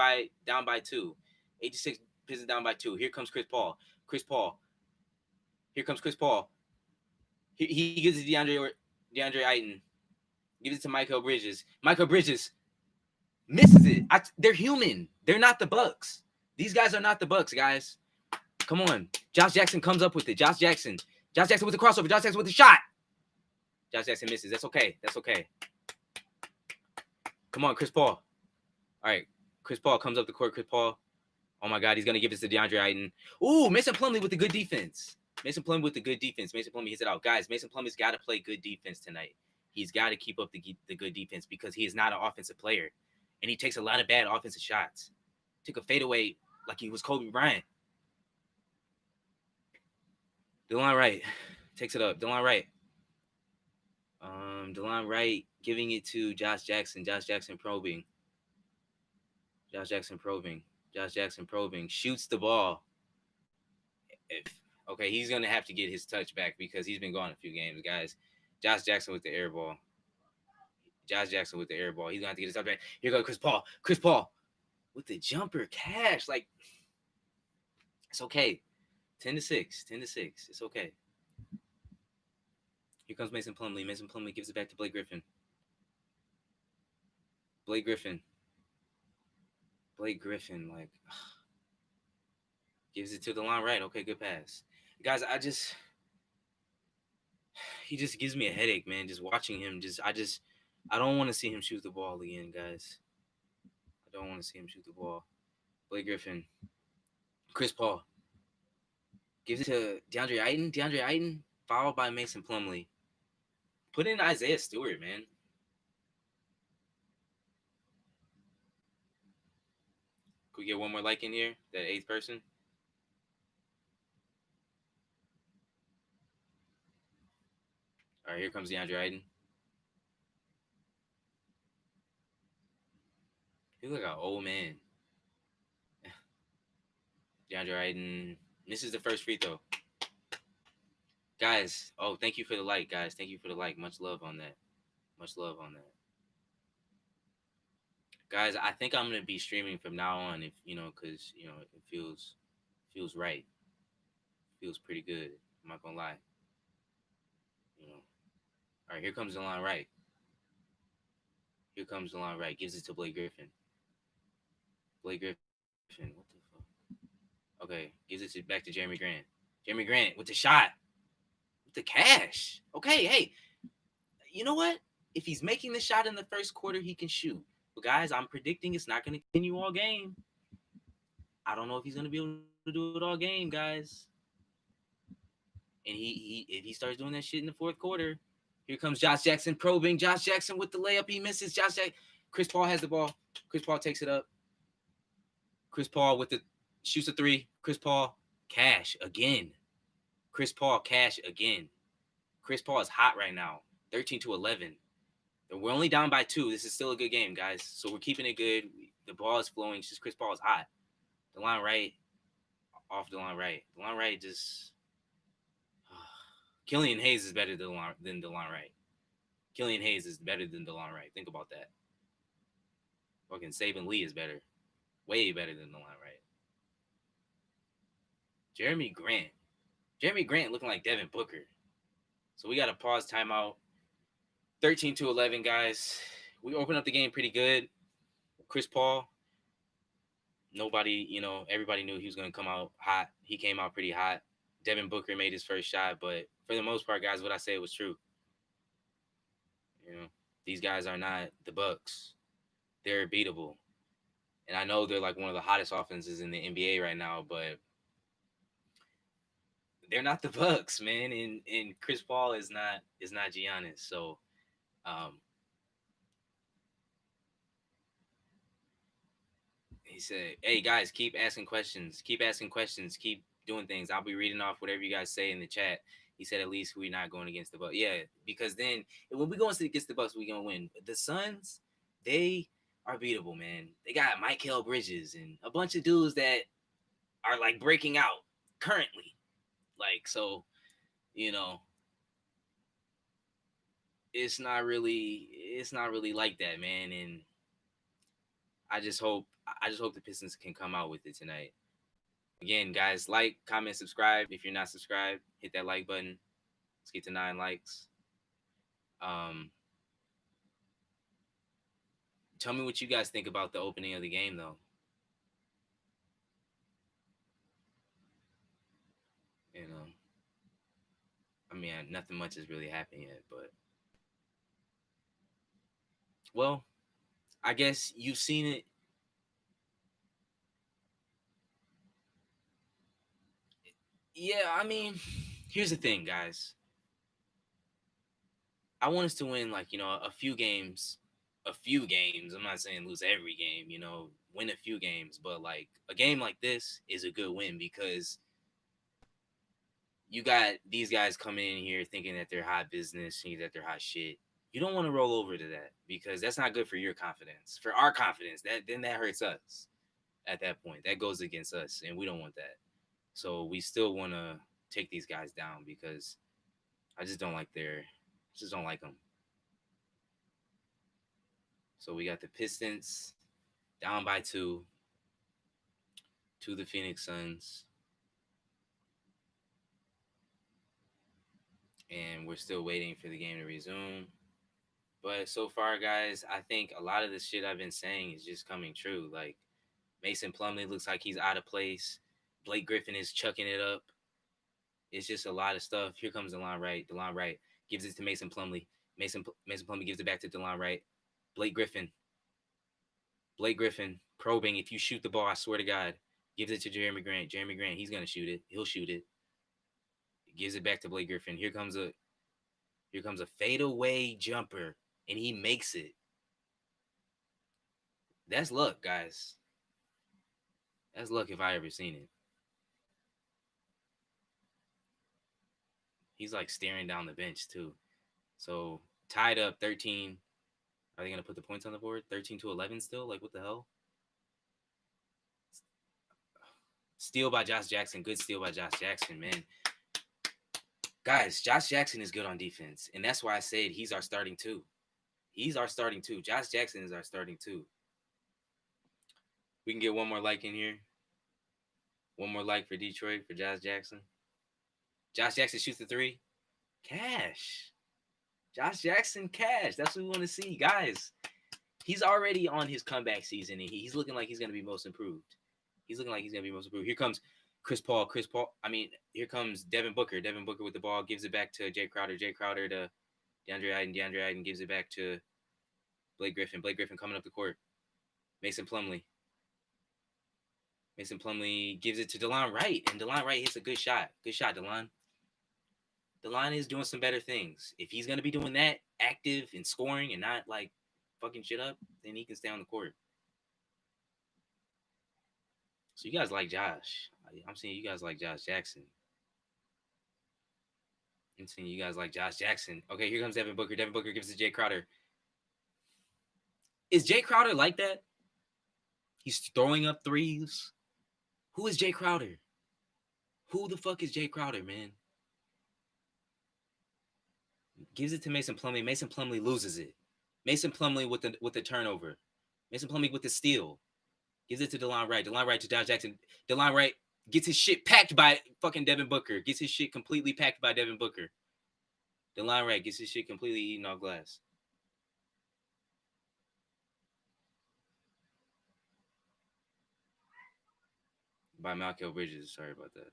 down by 2. 8-6. Pistons down by 2. Here comes Chris Paul. Here comes Chris Paul. He gives it to DeAndre Ayton. Gives it to Michael Bridges. Michael Bridges misses it. They're human. They're not the Bucks. These guys are not the Bucks, guys. Come on. Josh Jackson comes up with it. Josh Jackson with the crossover. Josh Jackson with the shot. Josh Jackson misses. That's okay. Come on, Chris Paul. All right. Chris Paul comes up the court. Chris Paul. Oh, my God. He's going to give this to DeAndre Ayton. Ooh, Mason Plumlee with the good defense. Mason Plumlee hits it out. Guys, Mason Plumlee's got to play good defense tonight. He's got to keep up the good defense because he is not an offensive player. And he takes a lot of bad offensive shots. Took a fadeaway like he was Kobe Bryant. DeLon Wright takes it up. DeLon Wright giving it to Josh Jackson. Josh Jackson probing. Shoots the ball. Okay, he's going to have to get his touch back because he's been gone a few games, guys. Josh Jackson with the air ball. He's going to have to get his touch back. Here goes Chris Paul with the jumper. Cash. Like, it's okay. 10-6. It's okay. Here comes Mason Plumlee. Mason Plumlee gives it back to Blake Griffin. Blake Griffin, like, gives it to DeLon Wright. Okay, good pass. Guys, he just gives me a headache, man. Just watching him. I don't want to see him shoot the ball again, guys. I don't want to see him shoot the ball. Blake Griffin. Chris Paul. Gives it to DeAndre Ayton. Followed by Mason Plumlee. Put in Isaiah Stewart, man. Could we get one more like in here? That 8th person? All right, here comes DeAndre Ayton. He look like an old man. DeAndre Ayton misses the first free throw. Guys, thank you for the like, guys. Thank you for the like. Much love on that. Guys, I think I'm going to be streaming from now on if, because, it feels right. Feels pretty good. I'm not going to lie. All right, here comes DeLon Wright. Gives it to Blake Griffin. What the fuck? Okay, gives it back to Jeremy Grant. Jeremy Grant with the shot. With the cash. Okay, hey. You know what? If he's making the shot in the first quarter, he can shoot. But guys, I'm predicting it's not going to continue all game. I don't know if he's going to be able to do it all game, guys. And if he starts doing that shit in the fourth quarter, here comes Josh Jackson probing. Josh Jackson with the layup. He misses. Chris Paul has the ball. Chris Paul takes it up. Chris Paul shoots a 3. Chris Paul cash again. Chris Paul is hot right now. 13-11. We're only down by 2. This is still a good game, guys. So we're keeping it good. The ball is flowing. It's just Chris Paul is hot. DeLon Wright off DeLon Wright. DeLon Wright just Killian Hayes is better than DeLon Wright. Killian Hayes is better than DeLon Wright. Think about that. Fucking Saban Lee is better. Way better than DeLon Wright. Jeremy Grant. Jeremy Grant looking like Devin Booker. So we got to pause timeout. 13-11, guys. We opened up the game pretty good. Chris Paul, everybody knew he was going to come out hot. He came out pretty hot. Devin Booker made his first shot, but for the most part, guys, what I said was true. These guys are not the Bucks. They're beatable. And I know they're like one of the hottest offenses in the NBA right now, but they're not the Bucks, man. And Chris Paul is not Giannis. So he said, hey guys, keep asking questions. Keep doing things. I'll be reading off whatever you guys say in the chat. He said, at least we're not going against the Bucks. Yeah, because then when we go against the Bucks, we're gonna win. The Suns, they are beatable, man. They got Mikal Bridges and a bunch of dudes that are like breaking out currently. Like, so, it's not really like that, man. And I just hope the Pistons can come out with it tonight. Again, guys, like, comment, subscribe. If you're not subscribed, hit that like button. Let's get to 9 likes. Tell me what you guys think about the opening of the game, though. I mean, nothing much has really happened yet, but well, I guess you've seen it. Yeah, I mean, here's the thing, guys. I want us to win, like, a few games. I'm not saying lose every game, win a few games, but like a game like this is a good win because you got these guys coming in here thinking that they're hot business, thinking that they're hot shit. You don't want to roll over to that because that's not good for your confidence. For our confidence, that hurts us at that point. That goes against us, and we don't want that. So we still want to take these guys down because I just don't like them. So we got the Pistons down by 2 to the Phoenix Suns. And we're still waiting for the game to resume. But so far, guys, I think a lot of the shit I've been saying is just coming true. Like, Mason Plumlee looks like he's out of place. Blake Griffin is chucking it up. It's just a lot of stuff. Here comes DeLon Wright. DeLon Wright gives it to Mason Plumlee. Mason Plumlee gives it back to DeLon Wright. Blake Griffin probing. If you shoot the ball, I swear to God, gives it to Jeremy Grant. Jeremy Grant, he's gonna shoot it. He'll shoot it. Gives it back to Blake Griffin. Here comes a fadeaway jumper, and he makes it. That's luck, guys. That's luck if I ever seen it. He's like staring down the bench too. So tied up 13. Are they gonna put the points on the board? 13-11 still? Like, what the hell? Steal by Josh Jackson. Good steal by Josh Jackson, man. Guys, Josh Jackson is good on defense, and that's why I said he's our starting 2. Josh Jackson is our starting 2. We can get one more like in here. One more like for Detroit, for Josh Jackson. Josh Jackson shoots the 3. Cash. Josh Jackson, cash. That's what we want to see, guys. He's already on his comeback season, and he's looking like he's going to be most improved. Here comes Chris Paul. Here comes Devin Booker. Devin Booker with the ball, gives it back to Jay Crowder. Jay Crowder to DeAndre Ayton. DeAndre Ayton gives it back to Blake Griffin. Blake Griffin coming up the court. Mason Plumlee gives it to DeLon Wright, and DeLon Wright hits a good shot. Good shot, DeLon. DeLon is doing some better things. If he's going to be doing that, active and scoring and not, like, fucking shit up, then he can stay on the court. So you guys like Josh. I'm seeing you guys like Josh Jackson. Okay, here comes Devin Booker. Devin Booker gives it to Jay Crowder. Is Jay Crowder like that? He's throwing up threes. Who is Jay Crowder? Who the fuck is Jay Crowder, man? Gives it to Mason Plumlee. Mason Plumlee loses it. Mason Plumlee with the turnover. Mason Plumlee with the steal. Gives it to DeLon Wright. DeLon Wright to Josh Jackson. DeLon Wright gets his shit packed by fucking Devin Booker. Gets his shit completely packed by Devin Booker. DeLon Wright gets his shit completely eaten off glass. By Malkel Bridges. Sorry about that.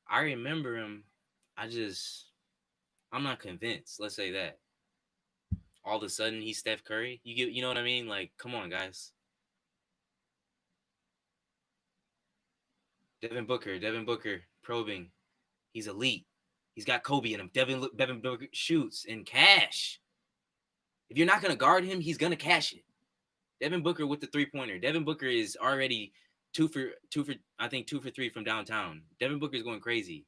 I remember him. I'm not convinced. Let's say that. All of a sudden, he's Steph Curry. You know what I mean? Like, come on, guys. Devin Booker, probing. He's elite. He's got Kobe in him. Devin Booker shoots and cash. If you're not gonna guard him, he's gonna cash it. Devin Booker with the 3-pointer. Devin Booker is already two for 3 from downtown. Devin Booker is going crazy.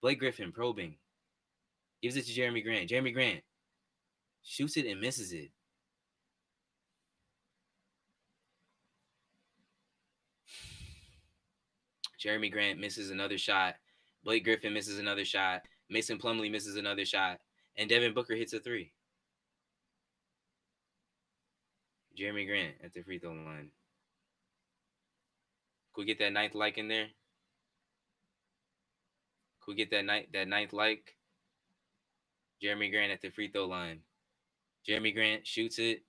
Blake Griffin probing. Gives it to Jeremy Grant. Jeremy Grant shoots it and misses it. Jeremy Grant misses another shot. Blake Griffin misses another shot. Mason Plumlee misses another shot. And Devin Booker hits a 3. Jeremy Grant at the free throw line. Could we get that ninth like in there? Could we get that ninth like? Jeremy Grant at the free throw line. Jeremy Grant shoots it.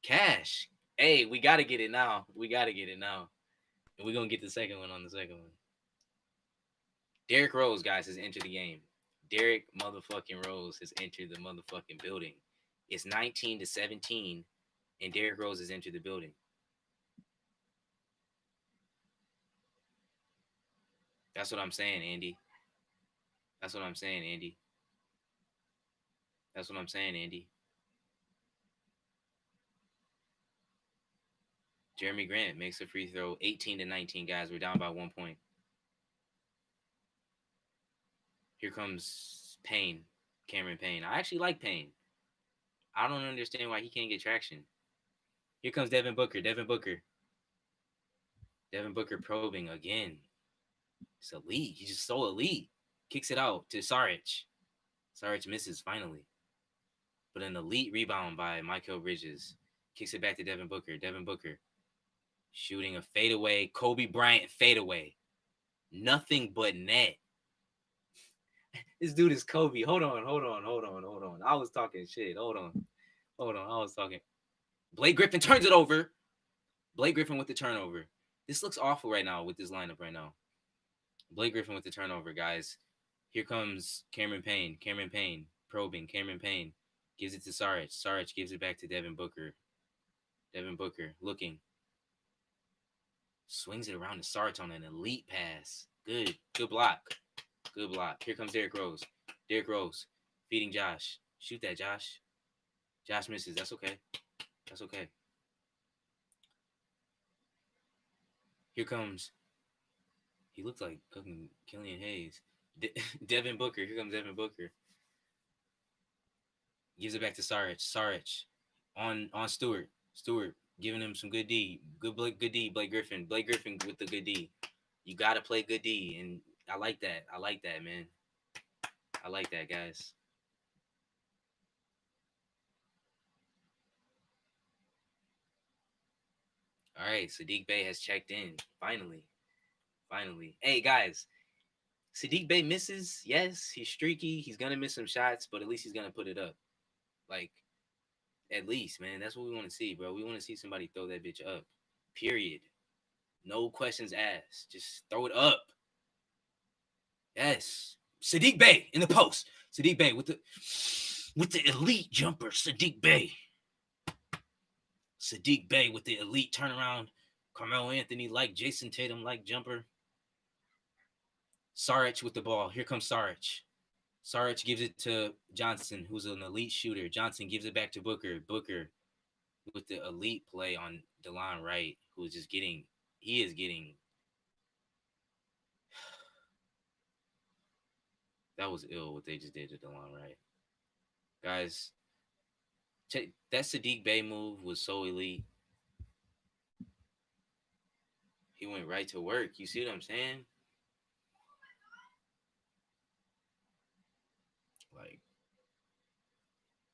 Cash. Hey, we got to get it now. And we're going to get the second one on the second one. Derrick Rose, guys, has entered the game. Derrick motherfucking Rose has entered the motherfucking building. It's 19-17, and Derrick Rose has entered the building. That's what I'm saying, Andy. Jeremy Grant makes a free throw. 18-19, guys. We're down by 1 point. Here comes Payne, Cameron Payne. I actually like Payne. I don't understand why he can't get traction. Here comes Devin Booker. Devin Booker probing again. It's elite. He's just so elite. Kicks it out to Saric. Saric misses finally. But an elite rebound by Mikal Bridges. Kicks it back to Devin Booker. Devin Booker shooting a fadeaway. Kobe Bryant fadeaway. Nothing but net. This dude is Kobe. Hold on. I was talking shit. Hold on. I was talking. Blake Griffin turns it over. Blake Griffin with the turnover. This looks awful right now with this lineup right now. Blake Griffin with the turnover, guys. Here comes Cameron Payne. Cameron Payne probing. Cameron Payne gives it to Saric. Saric gives it back to Devin Booker. Devin Booker looking. Swings it around to Saric on an elite pass. Good block. Good block. Here comes Derrick Rose. Derrick Rose feeding Josh. Shoot that, Josh. Josh misses. That's okay. Here comes. He looks like fucking Killian Hayes. Devin Booker. Here comes Devin Booker. Gives it back to Saric. Saric on Stewart. Stewart giving him some good D. Good D. Blake Griffin. Blake Griffin with the good D. You got to play good D. And I like that. Man. I like that, guys. All right. Saddiq Bey has checked in. Finally. Hey, guys. Saddiq Bey misses. Yes, he's streaky. He's going to miss some shots, but at least he's going to put it up. Like, at least, man. That's what we want to see, bro. We want to see somebody throw that bitch up. Period. No questions asked. Just throw it up. Yes. Saddiq Bey in the post. Saddiq Bey with the elite jumper. Saddiq Bey with the elite turnaround. Carmelo Anthony like Jason Tatum like jumper. Saric with the ball. Here comes Saric. Saric gives it to Johnson, who's an elite shooter. Johnson gives it back to Booker. Booker with the elite play on DeLon Wright, who is just getting. That was ill what they just did to DeLon Wright. Guys, that Saddiq Bey move was so elite. He went right to work. You see what I'm saying? Like,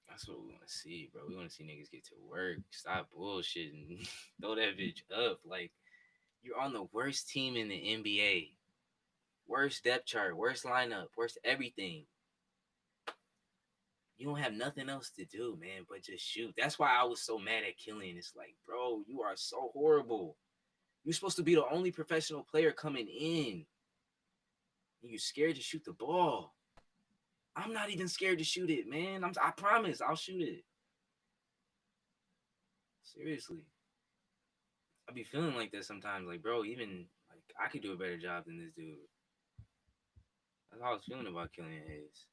that's what we want to see, bro. We want to see niggas get to work. Stop bullshitting. Throw that bitch up. Like, you're on the worst team in the NBA. Worst depth chart, worst lineup, worst everything. You don't have nothing else to do, man, but just shoot. That's why I was so mad at Killian. It's like, bro, you are so horrible. You're supposed to be the only professional player coming in. And you're scared to shoot the ball. I'm not even scared to shoot it, man. I promise I'll shoot it. Seriously. I be feeling like that sometimes. Like, bro, even like I could do a better job than this dude. That's how I was feeling about Killian Hayes.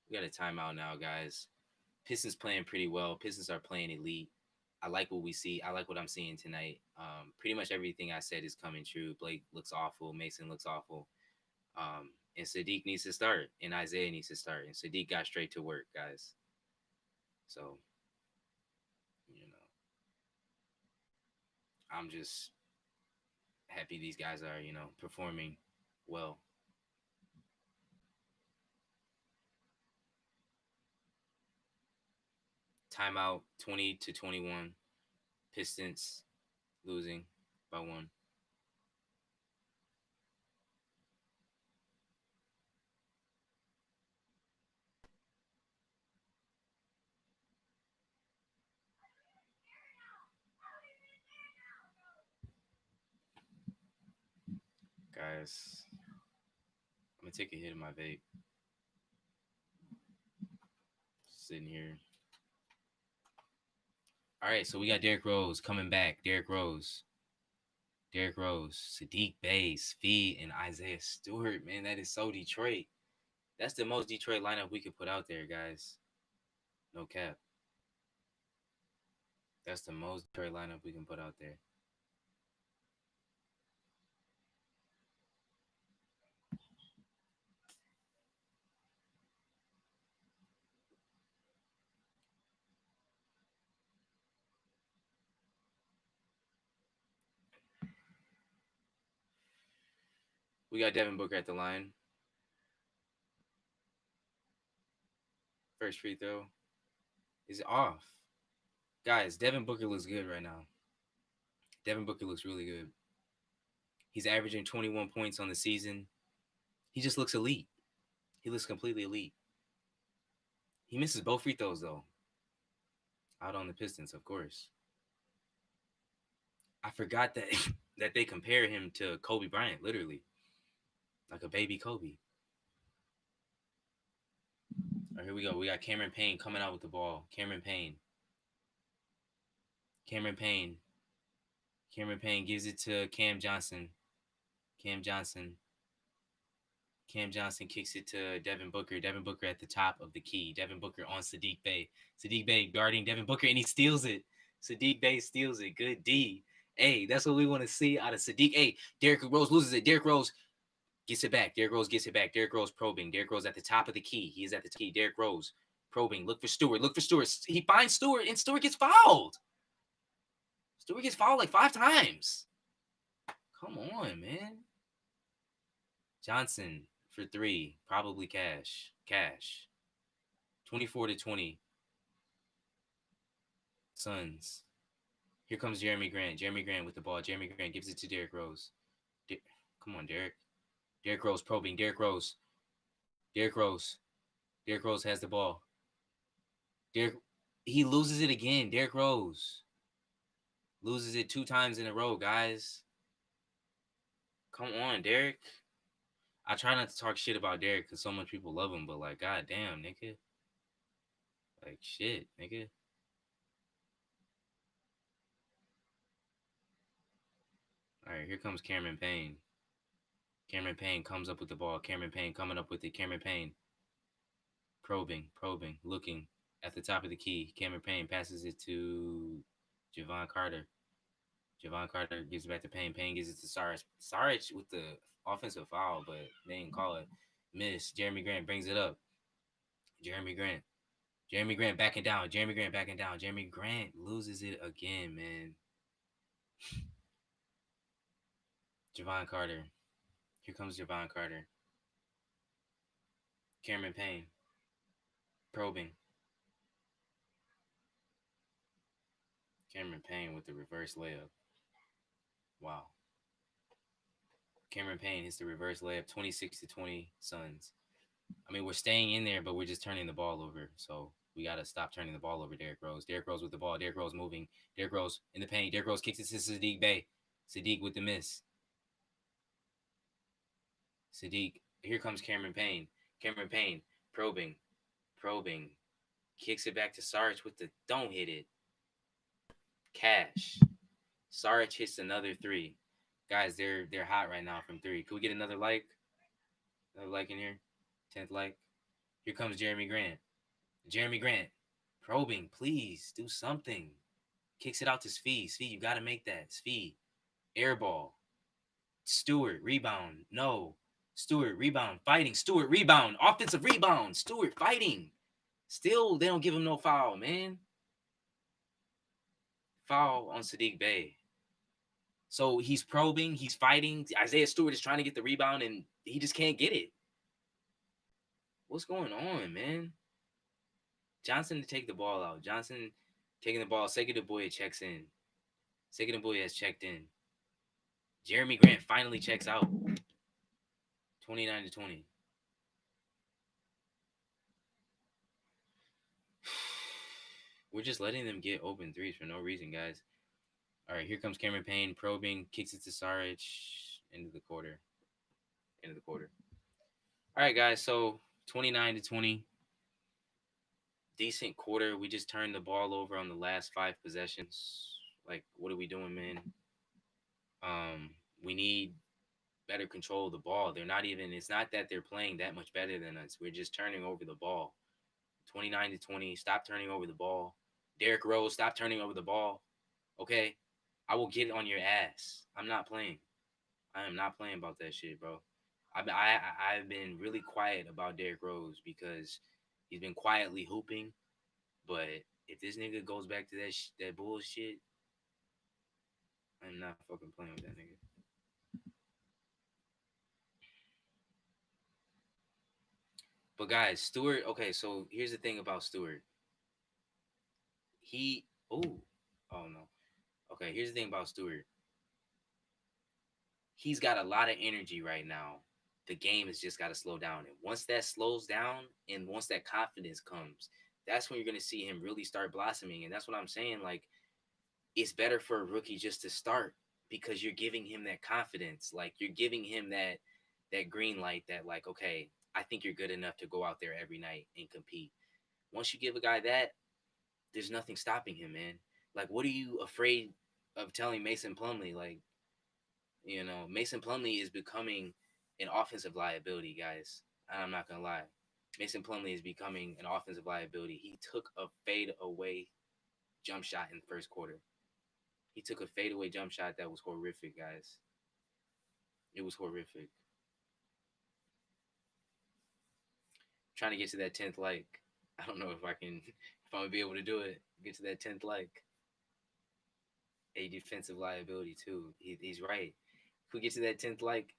We got a timeout now, guys. Pistons playing pretty well. Pistons are playing elite. I like what we see. I like what I'm seeing tonight. Pretty much everything I said is coming true. Blake looks awful. Mason looks awful. And Sadiq needs to start. And Isaiah needs to start. And Sadiq got straight to work, guys. So, I'm just happy these guys are, performing well. Timeout 20-21. Pistons losing by 1. Guys, I'm gonna take a hit of my vape. Sitting here. All right, so we got Derrick Rose coming back. Derrick Rose, Sadiq Bey, Speed, and Isaiah Stewart. Man, that is so Detroit. That's the most Detroit lineup we could put out there, guys. No cap. That's the most Detroit lineup we can put out there. We got Devin Booker at the line. First free throw is off. Guys, Devin Booker looks good right now. Devin Booker looks really good. He's averaging 21 points on the season. He just looks elite. He looks completely elite. He misses both free throws, though. Out on the Pistons, of course. I forgot that that they compare him to Kobe Bryant, literally. Like a baby Kobe. All right, here we go. We got Cameron Payne coming out with the ball. Cameron Payne gives it to Cam Johnson. Cam Johnson kicks it to Devin Booker. Devin Booker at the top of the key. Devin Booker on Sadiq Bey. Sadiq Bey guarding Devin Booker, and he steals it. Sadiq Bey steals it. Good D. Hey, that's what we want to see out of Sadiq. Hey, Derrick Rose loses it. Derrick Rose gets it back. Derrick Rose gets it back. Derrick Rose probing. Derrick Rose at the top of the key. He is at the key. Derrick Rose probing. Look for Stewart. He finds Stewart, and Stewart gets fouled. Stewart gets fouled like 5 times. Come on, man. Johnson for 3. Probably cash. 24-20. Suns. Here comes Jeremy Grant. Jeremy Grant with the ball. Jeremy Grant gives it to Derrick Rose. Come on, Derrick. Derrick Rose probing. Derrick Rose has the ball. He loses it again. Derrick Rose loses it 2 times in a row, guys. Come on, Derrick. I try not to talk shit about Derrick because so much people love him, but like, goddamn, nigga. Like, shit, nigga. All right, here comes Cameron Payne. Cameron Payne comes up with the ball. Cameron Payne coming up with it. Cameron Payne probing, looking at the top of the key. Cameron Payne passes it to Javon Carter. Javon Carter gives it back to Payne. Payne gives it to Saric. Saric with the offensive foul, but they didn't call it. Miss. Jeremy Grant brings it up. Jeremy Grant Jeremy Grant backing down. Jeremy Grant backing down. Jeremy Grant loses it again, man. Javon Carter. Here comes Javon Carter. Cameron Payne. Probing. Cameron Payne with the reverse layup. Wow. Cameron Payne hits the reverse layup, 26-20 Suns. I mean, we're staying in there, but we're just turning the ball over. So we got to stop turning the ball over. Derrick Rose. Derrick Rose with the ball. Derrick Rose moving. Derrick Rose in the paint. Derrick Rose kicks it to Sadiq Bey. Sadiq with the miss. Sadiq. Here comes Cameron Payne. Cameron Payne probing. Kicks it back to Sarge with the don't hit it. Cash. Sarge hits another three. Guys, they're hot right now from three. Can we get another like? Another like in here? 10th like. Here comes Jeremy Grant. Jeremy Grant. Probing. Please do something. Kicks it out to Svi. Svi, you got to make that. Svi. Air ball. Stewart. Rebound. No. Stewart. Rebound. Fighting. Stewart. Rebound. Offensive rebound. Stewart. Fighting. Still, they don't give him no foul, man. Foul on Sadiq Bey. So he's probing, he's fighting. Isaiah Stewart is trying to get the rebound, and he just can't get it. What's going on, man? Johnson to take the ball out. Johnson taking the ball. Sega DeBoya checks in. Sega DeBoya has checked in. Jeremy Grant finally checks out. 29-20. We're just letting them get open threes for no reason, guys. All right, here comes Cameron Payne probing, kicks it to Saric, into the quarter. All right, guys, so 29-20. Decent quarter. We just turned the ball over on the last 5 possessions. Like, what are we doing, man? We need better control of the ball. It's not that they're playing that much better than us. We're just turning over the ball. 29-20. Stop turning over the ball. Derrick Rose, stop turning over the ball. Okay? I will get on your ass. I'm not playing. I am not playing about that shit, bro. I've been really quiet about Derrick Rose because he's been quietly hooping. But if this nigga goes back to that bullshit, I'm not fucking playing with that nigga. But guys, Stewart. Okay, so here's the thing about Stewart. Oh no. Okay, here's the thing about Stewart. He's got a lot of energy right now. The game has just got to slow down. And once that slows down and once that confidence comes, that's when you're going to see him really start blossoming. And that's what I'm saying. Like, it's better for a rookie just to start because you're giving him that confidence. Like, you're giving him that green light that, like, okay, I think you're good enough to go out there every night and compete. Once you give a guy that, there's nothing stopping him, man. Like, what are you afraid of telling Mason Plumlee? Like, Mason Plumlee is becoming an offensive liability, guys. I'm not going to lie. Mason Plumlee is becoming an offensive liability. He took a fadeaway jump shot in the first quarter. He took a fadeaway jump shot that was horrific, guys. It was horrific. Trying to get to that 10th like. I don't know if I'm going to be able to do it. Get to that 10th like. A defensive liability, too. He's right. If we get to that 10th like,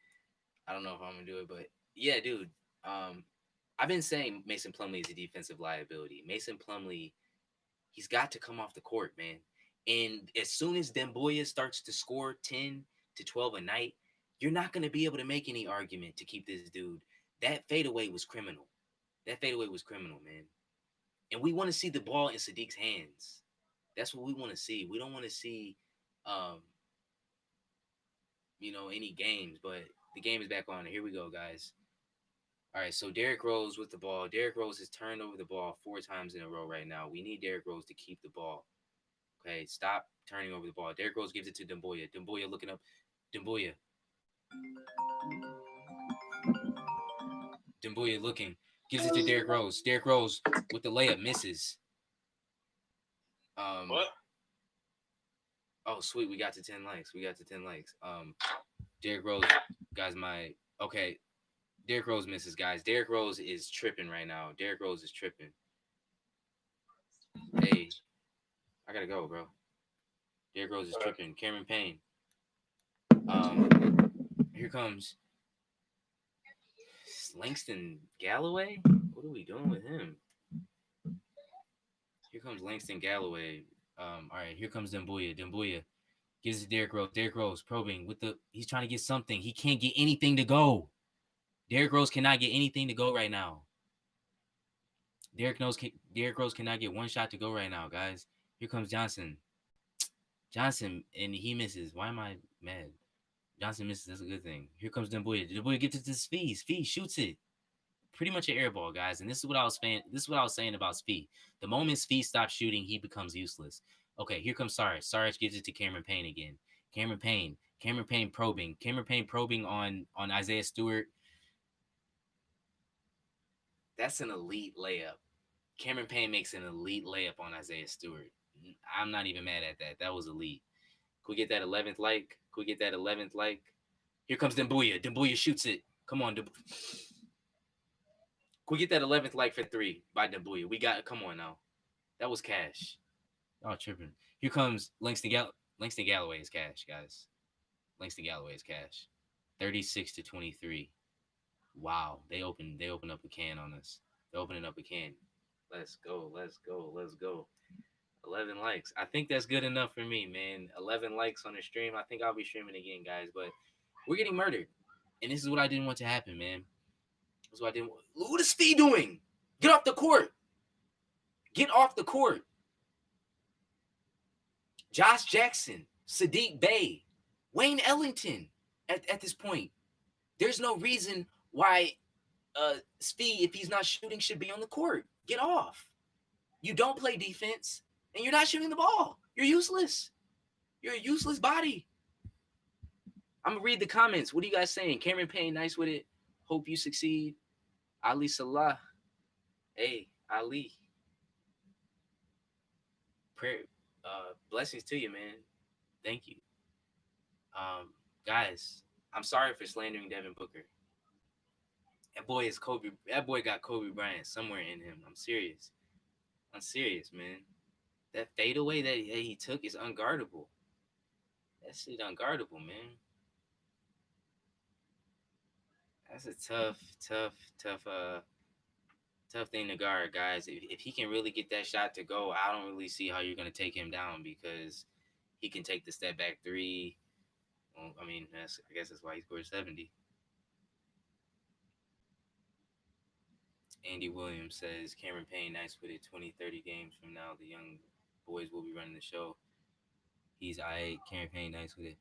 I don't know if I'm going to do it. But, yeah, dude. I've been saying Mason Plumlee is a defensive liability. Mason Plumlee, he's got to come off the court, man. And as soon as Demboya starts to score 10 to 12 a night, you're not going to be able to make any argument to keep this dude. That fadeaway was criminal. Man. And we want to see the ball in Sadiq's hands. That's what we want to see. We don't want to see, any games. But the game is back on. Here we go, guys. All right, so Derrick Rose with the ball. Derrick Rose has turned over the ball 4 times in a row right now. We need Derrick Rose to keep the ball. Okay, stop turning over the ball. Derrick Rose gives it to Demboya. Demboya looking up. Demboya looking. Gives it to Derrick Rose. Derrick Rose with the layup misses. What? Oh, sweet. We got to 10 likes. Derrick Rose, guys, okay. Derrick Rose misses, guys. Derrick Rose is tripping right now. Derrick Rose is tripping. I gotta go, bro. Derrick Rose is tripping. Cameron Payne. Here comes Langston Galloway. What are we doing with him? Here comes Langston Galloway. All right, here comes Dembuya. Dembuya gives it to Derrick Rose. Derrick Rose probing with the. He's trying to get something. He can't get anything to go. Derrick Rose cannot get anything to go right now. Derrick Rose cannot get one shot to go right now, guys. Here comes Johnson. Johnson, and he misses. Why am I mad? Johnson misses. That's a good thing. Here comes Dembuya. Dembuya gets it to Speed. Speed shoots it. Pretty much an air ball, guys. And this is what I was saying about Speed. The moment Speed stops shooting, he becomes useless. Okay, here comes Sarge. Sarge gives it to Cameron Payne again. Cameron Payne. Cameron Payne probing. Cameron Payne probing on Isaiah Stewart. That's an elite layup. Cameron Payne makes an elite layup on Isaiah Stewart. I'm not even mad at that. That was elite. Could we get that 11th like? Could we get that 11th like? Here comes Dembuya. Dembuya shoots it. Come on, Dembuya. Could we get that 11th like for 3 by Dembuya? We got. Come on now. That was cash. Oh, tripping. Here comes Langston Galloway is cash, guys. Langston Galloway is cash. 36-23. Wow. They opened up a can on us. They're opening up a can. Let's go. 11 likes. I think that's good enough for me, man. 11 likes on the stream. I think I'll be streaming again, guys. But we're getting murdered. And this is what I didn't want to happen, man. This is what I didn't want. What is Speed doing? Get off the court. Get off the court. Josh Jackson, Sadiq Bey, Wayne Ellington at this point. There's no reason why Speed, if he's not shooting, should be on the court. Get off. You don't play defense, and you're not shooting the ball. You're useless. You're a useless body. I'm going to read the comments. What are you guys saying? Cameron Payne, nice with it. Hope you succeed. Ali Salah. Hey, Ali. Prayer. Blessings to you, man. Thank you. Guys, I'm sorry for slandering Devin Booker. That boy is Kobe. That boy got Kobe Bryant somewhere in him. I'm serious, man. That fadeaway that he took is unguardable. That shit unguardable, man. That's a tough thing to guard, guys. If he can really get that shot to go, I don't really see how you're gonna take him down because he can take the step back 3. Well, I mean, I guess that's why he scored 70. Andy Williams says, Cameron Payne, nice with it. 20, 30 games from now, the young boys will be running the show. He's Cameron Payne, nice with it.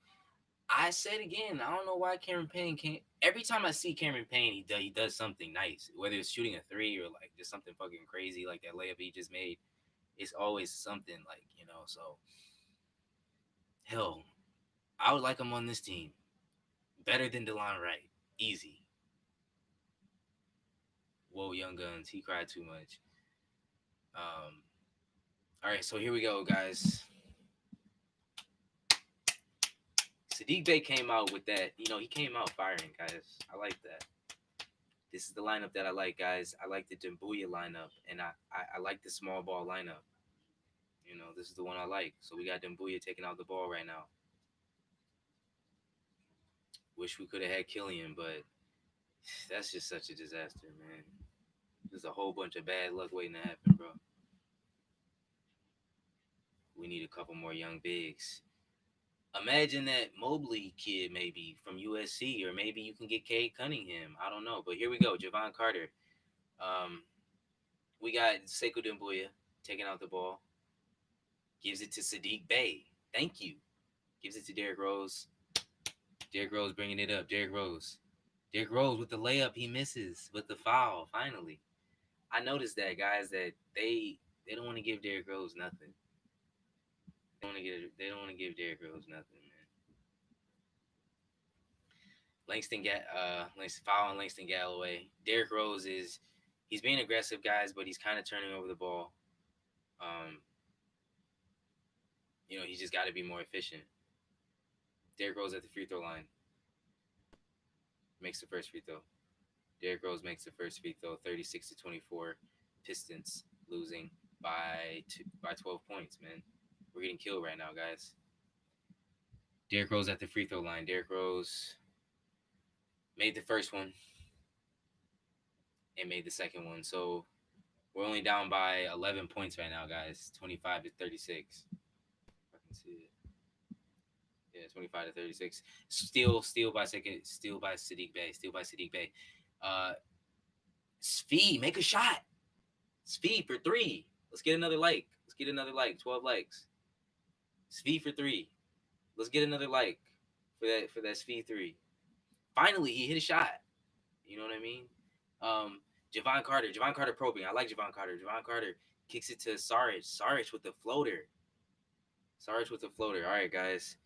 I said again, I don't know why Cameron Payne can't. Every time I see Cameron Payne, he does something nice. Whether it's shooting a 3 or like just something fucking crazy like that layup he just made. It's always something like, so. Hell, I would like him on this team. Better than DeLon Wright. Easy. Whoa, Young Guns. He cried too much. All right, so here we go, guys. Sadiq Bey came out with that. He came out firing, guys. I like that. This is the lineup that I like, guys. I like the Dembuya lineup, and I like the small ball lineup. This is the one I like. So we got Dembuya taking out the ball right now. Wish we could have had Killian, but that's just such a disaster, man. There's a whole bunch of bad luck waiting to happen, bro. We need a couple more young bigs. Imagine that Mobley kid maybe from USC, or maybe you can get Cade Cunningham. I don't know. But here we go. Javon Carter. We got Sekou Dembuya taking out the ball. Gives it to Sadiq Bey. Thank you. Gives it to Derrick Rose. Derrick Rose bringing it up. Derrick Rose with the layup. He misses with the foul, finally. I noticed that, guys, that they don't want to give Derrick Rose nothing. They don't want to give Derrick Rose nothing, man. Langston foul on Langston Galloway. Derrick Rose he's being aggressive, guys, but he's kind of turning over the ball. He's just got to be more efficient. Derrick Rose at the free throw line. Makes the first free throw. Derrick Rose makes the first free throw. 36-24. Pistons losing by 12 points, man. We're getting killed right now, guys. Derrick Rose at the free throw line. Derrick Rose made the first one and made the second one. So we're only down by 11 points right now, guys. 25-36. I can see it. Yeah, 25-36. Steal by second. Steal by Sadiq Bey. Steal by Sadiq Bey. Speed, make a shot. Speed for 3. Let's get another like. Let's get another like. 12 likes. Speed for 3. Let's get another like for that speed 3. Finally, he hit a shot. You know what I mean? Javon Carter probing. I like Javon Carter. Javon Carter kicks it to Saric. Saric with the floater. All right, guys.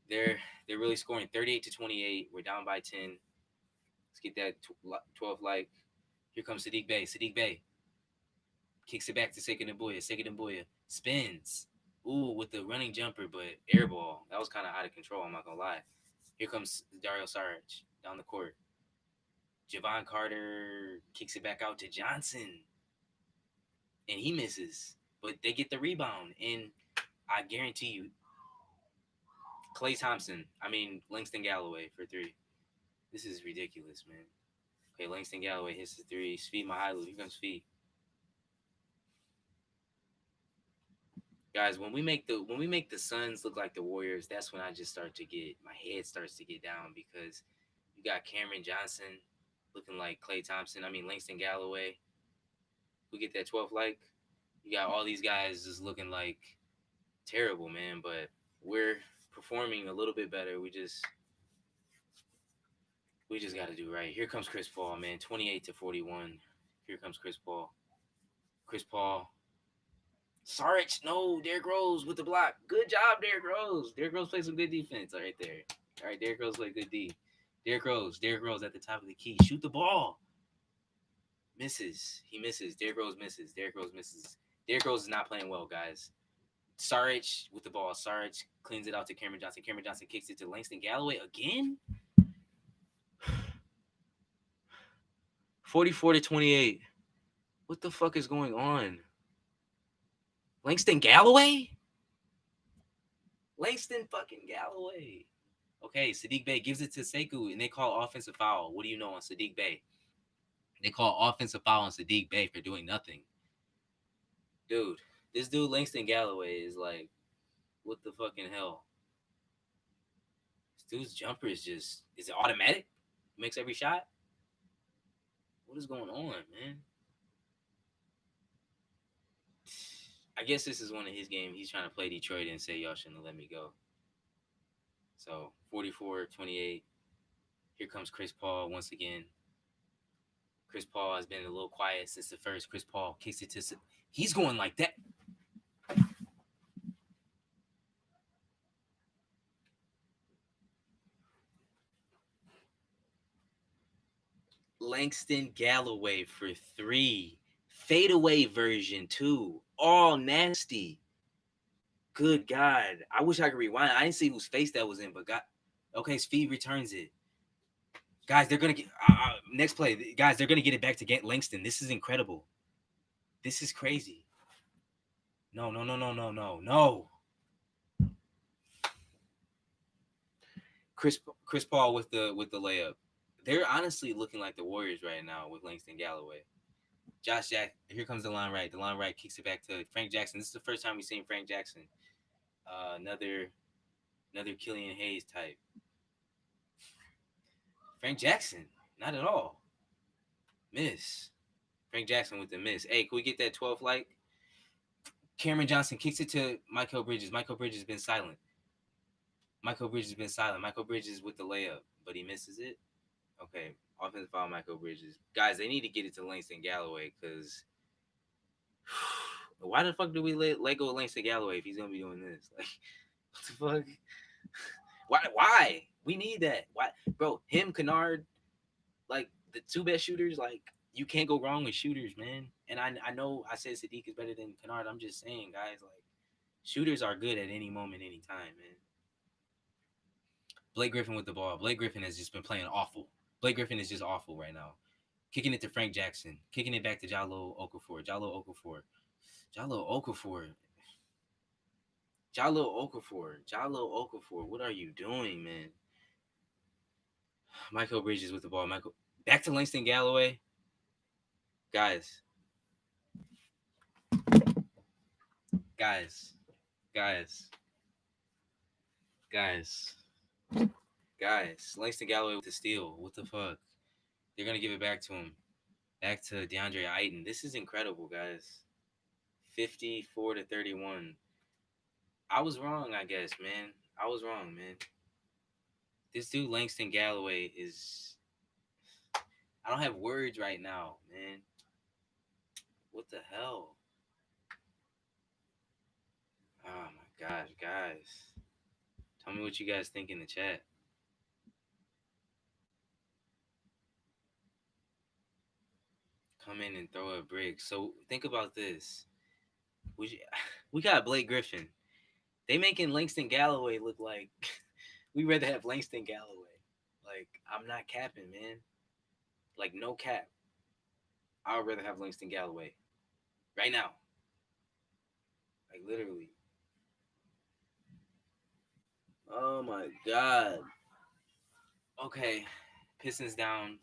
They're really scoring 38-28. We're down by 10. Let's get that 12 like. Here comes Sadiq Bey. Sadiq Bey kicks it back to Sekou Doumbouya. Sekou Doumbouya spins. Ooh, with the running jumper, but air ball. That was kind of out of control, I'm not going to lie. Here comes Dario Saric down the court. Javon Carter kicks it back out to Johnson. And he misses. But they get the rebound. And I guarantee you, Langston Galloway for 3. This is ridiculous, man. Okay, Langston Galloway hits the 3. Svi Mykhailiuk. Here comes Svi. Guys, when we make the Suns look like the Warriors, that's when I just my head starts to get down, because you got Cameron Johnson looking like Klay Thompson. Langston Galloway, who get that 12th like. You got all these guys just looking like terrible, man. But we're performing a little bit better. We just got to do right. Here comes Chris Paul, man. 28-41. Here comes Chris Paul. Chris Paul. Saric, no, Derrick Rose with the block. Good job, Derrick Rose. Derrick Rose played some good defense right there. All right, Derrick Rose played good D. Derrick Rose at the top of the key. Shoot the ball. Misses. He misses. Derrick Rose misses. Derrick Rose is not playing well, guys. Saric with the ball. Saric cleans it out to Cameron Johnson. Cameron Johnson kicks it to Langston Galloway again. 44-28. What the fuck is going on? Langston Galloway? Langston fucking Galloway. Okay, Sadiq Bey gives it to Sekou, and they call offensive foul. What do you know on Sadiq Bey? They call offensive foul on Sadiq Bey for doing nothing. Dude, this dude Langston Galloway is like, what the fucking hell? This dude's jumper is it automatic? He makes every shot? What is going on, man? I guess this is one of his games. He's trying to play Detroit and say, y'all shouldn't have let me go. So, 44-28. Here comes Chris Paul once again. Chris Paul has been a little quiet since the first. Chris Paul kicks it to... He's going like that. Langston Galloway for 3. Fadeaway version 2. All nasty. Good God. I wish I could rewind. I didn't see whose face that was in, but God. Okay, Speed returns it. Guys, they're going to get... next play. Guys, they're going to get it back to get Langston. This is incredible. This is crazy. No. Chris Paul with the layup. They're honestly looking like the Warriors right now with Langston Galloway. Josh Jack, here comes the line right. The line right kicks it back to Frank Jackson. This is the first time we've seen Frank Jackson. Another Killian Hayes type. Frank Jackson, not at all. Miss. Frank Jackson with the miss. Hey, can we get that 12th like? Cameron Johnson kicks it to Michael Bridges. Michael Bridges has been silent. Michael Bridges with the layup, but he misses it. Okay, offensive foul, Michael Bridges. Guys, they need to get it to Langston Galloway, because why the fuck do we let go of Langston Galloway if he's going to be doing this? Like, what the fuck? Why? We need that. Why? Bro, him, Kennard, like, the two best shooters, like, you can't go wrong with shooters, man. And I know I said Sadiq is better than Kennard. I'm just saying, guys, like, shooters are good at any moment, any time, man. Blake Griffin with the ball. Blake Griffin has just been playing awful. Blake Griffin is just awful right now. Kicking it to Frank Jackson. Kicking it back to Jallo Okafor. Jallo Okafor. Jalo Okafor, what are you doing, man? Michael Bridges with the ball. Michael back to Langston Galloway. Guys, guys, guys, guys, guys. Langston Galloway with the steal. What the fuck? They're gonna give it back to him. Back to DeAndre Ayton. This is incredible, guys. 54-31. I was wrong, I guess, man. I was wrong, man. This dude Langston Galloway is. I don't have words right now, man. What the hell? Oh my gosh, guys. Tell me what you guys think in the chat. Come in and throw a brick. So think about this. We got Blake Griffin. They making Langston Galloway look like we rather have Langston Galloway. Like I'm not capping, man. Like no cap. I would rather have Langston Galloway right now. Like literally. Oh my god. Okay, Pistons down.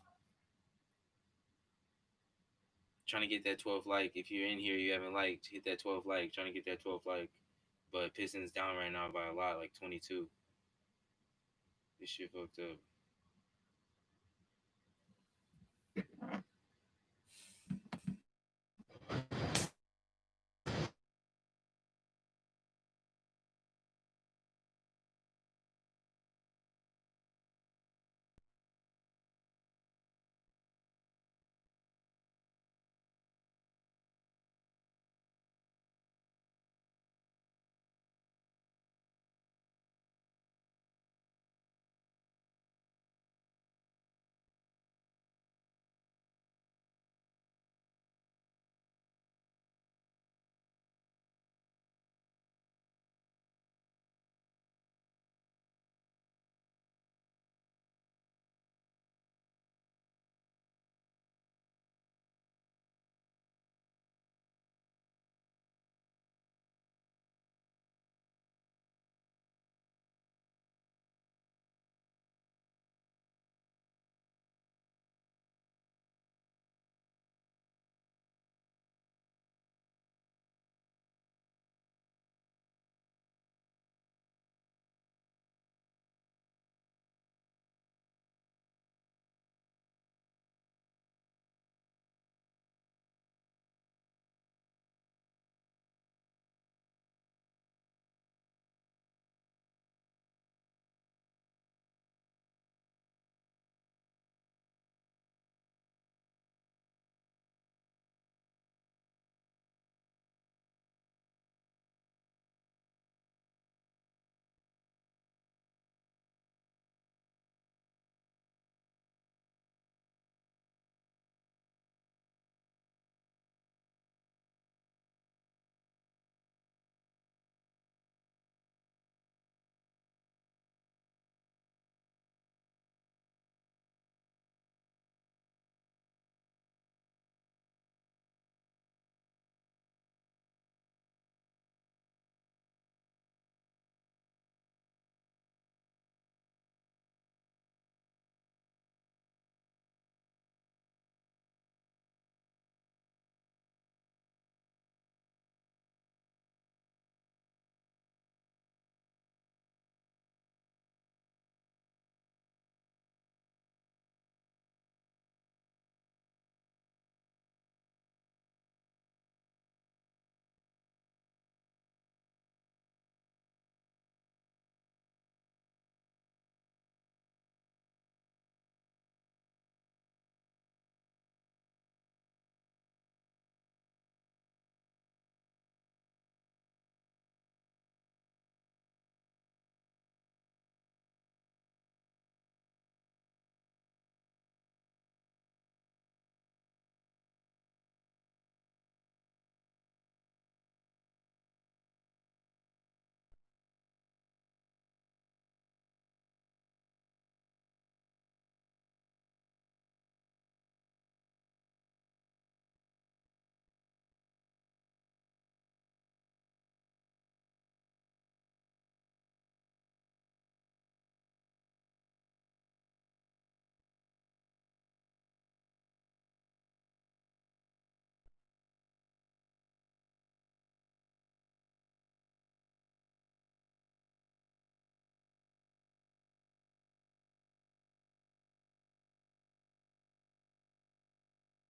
Trying to get that 12 like. If you're in here, you haven't liked, hit that 12 like. Trying to get that 12 like. But Pistons down right now by a lot, like 22. This shit fucked up.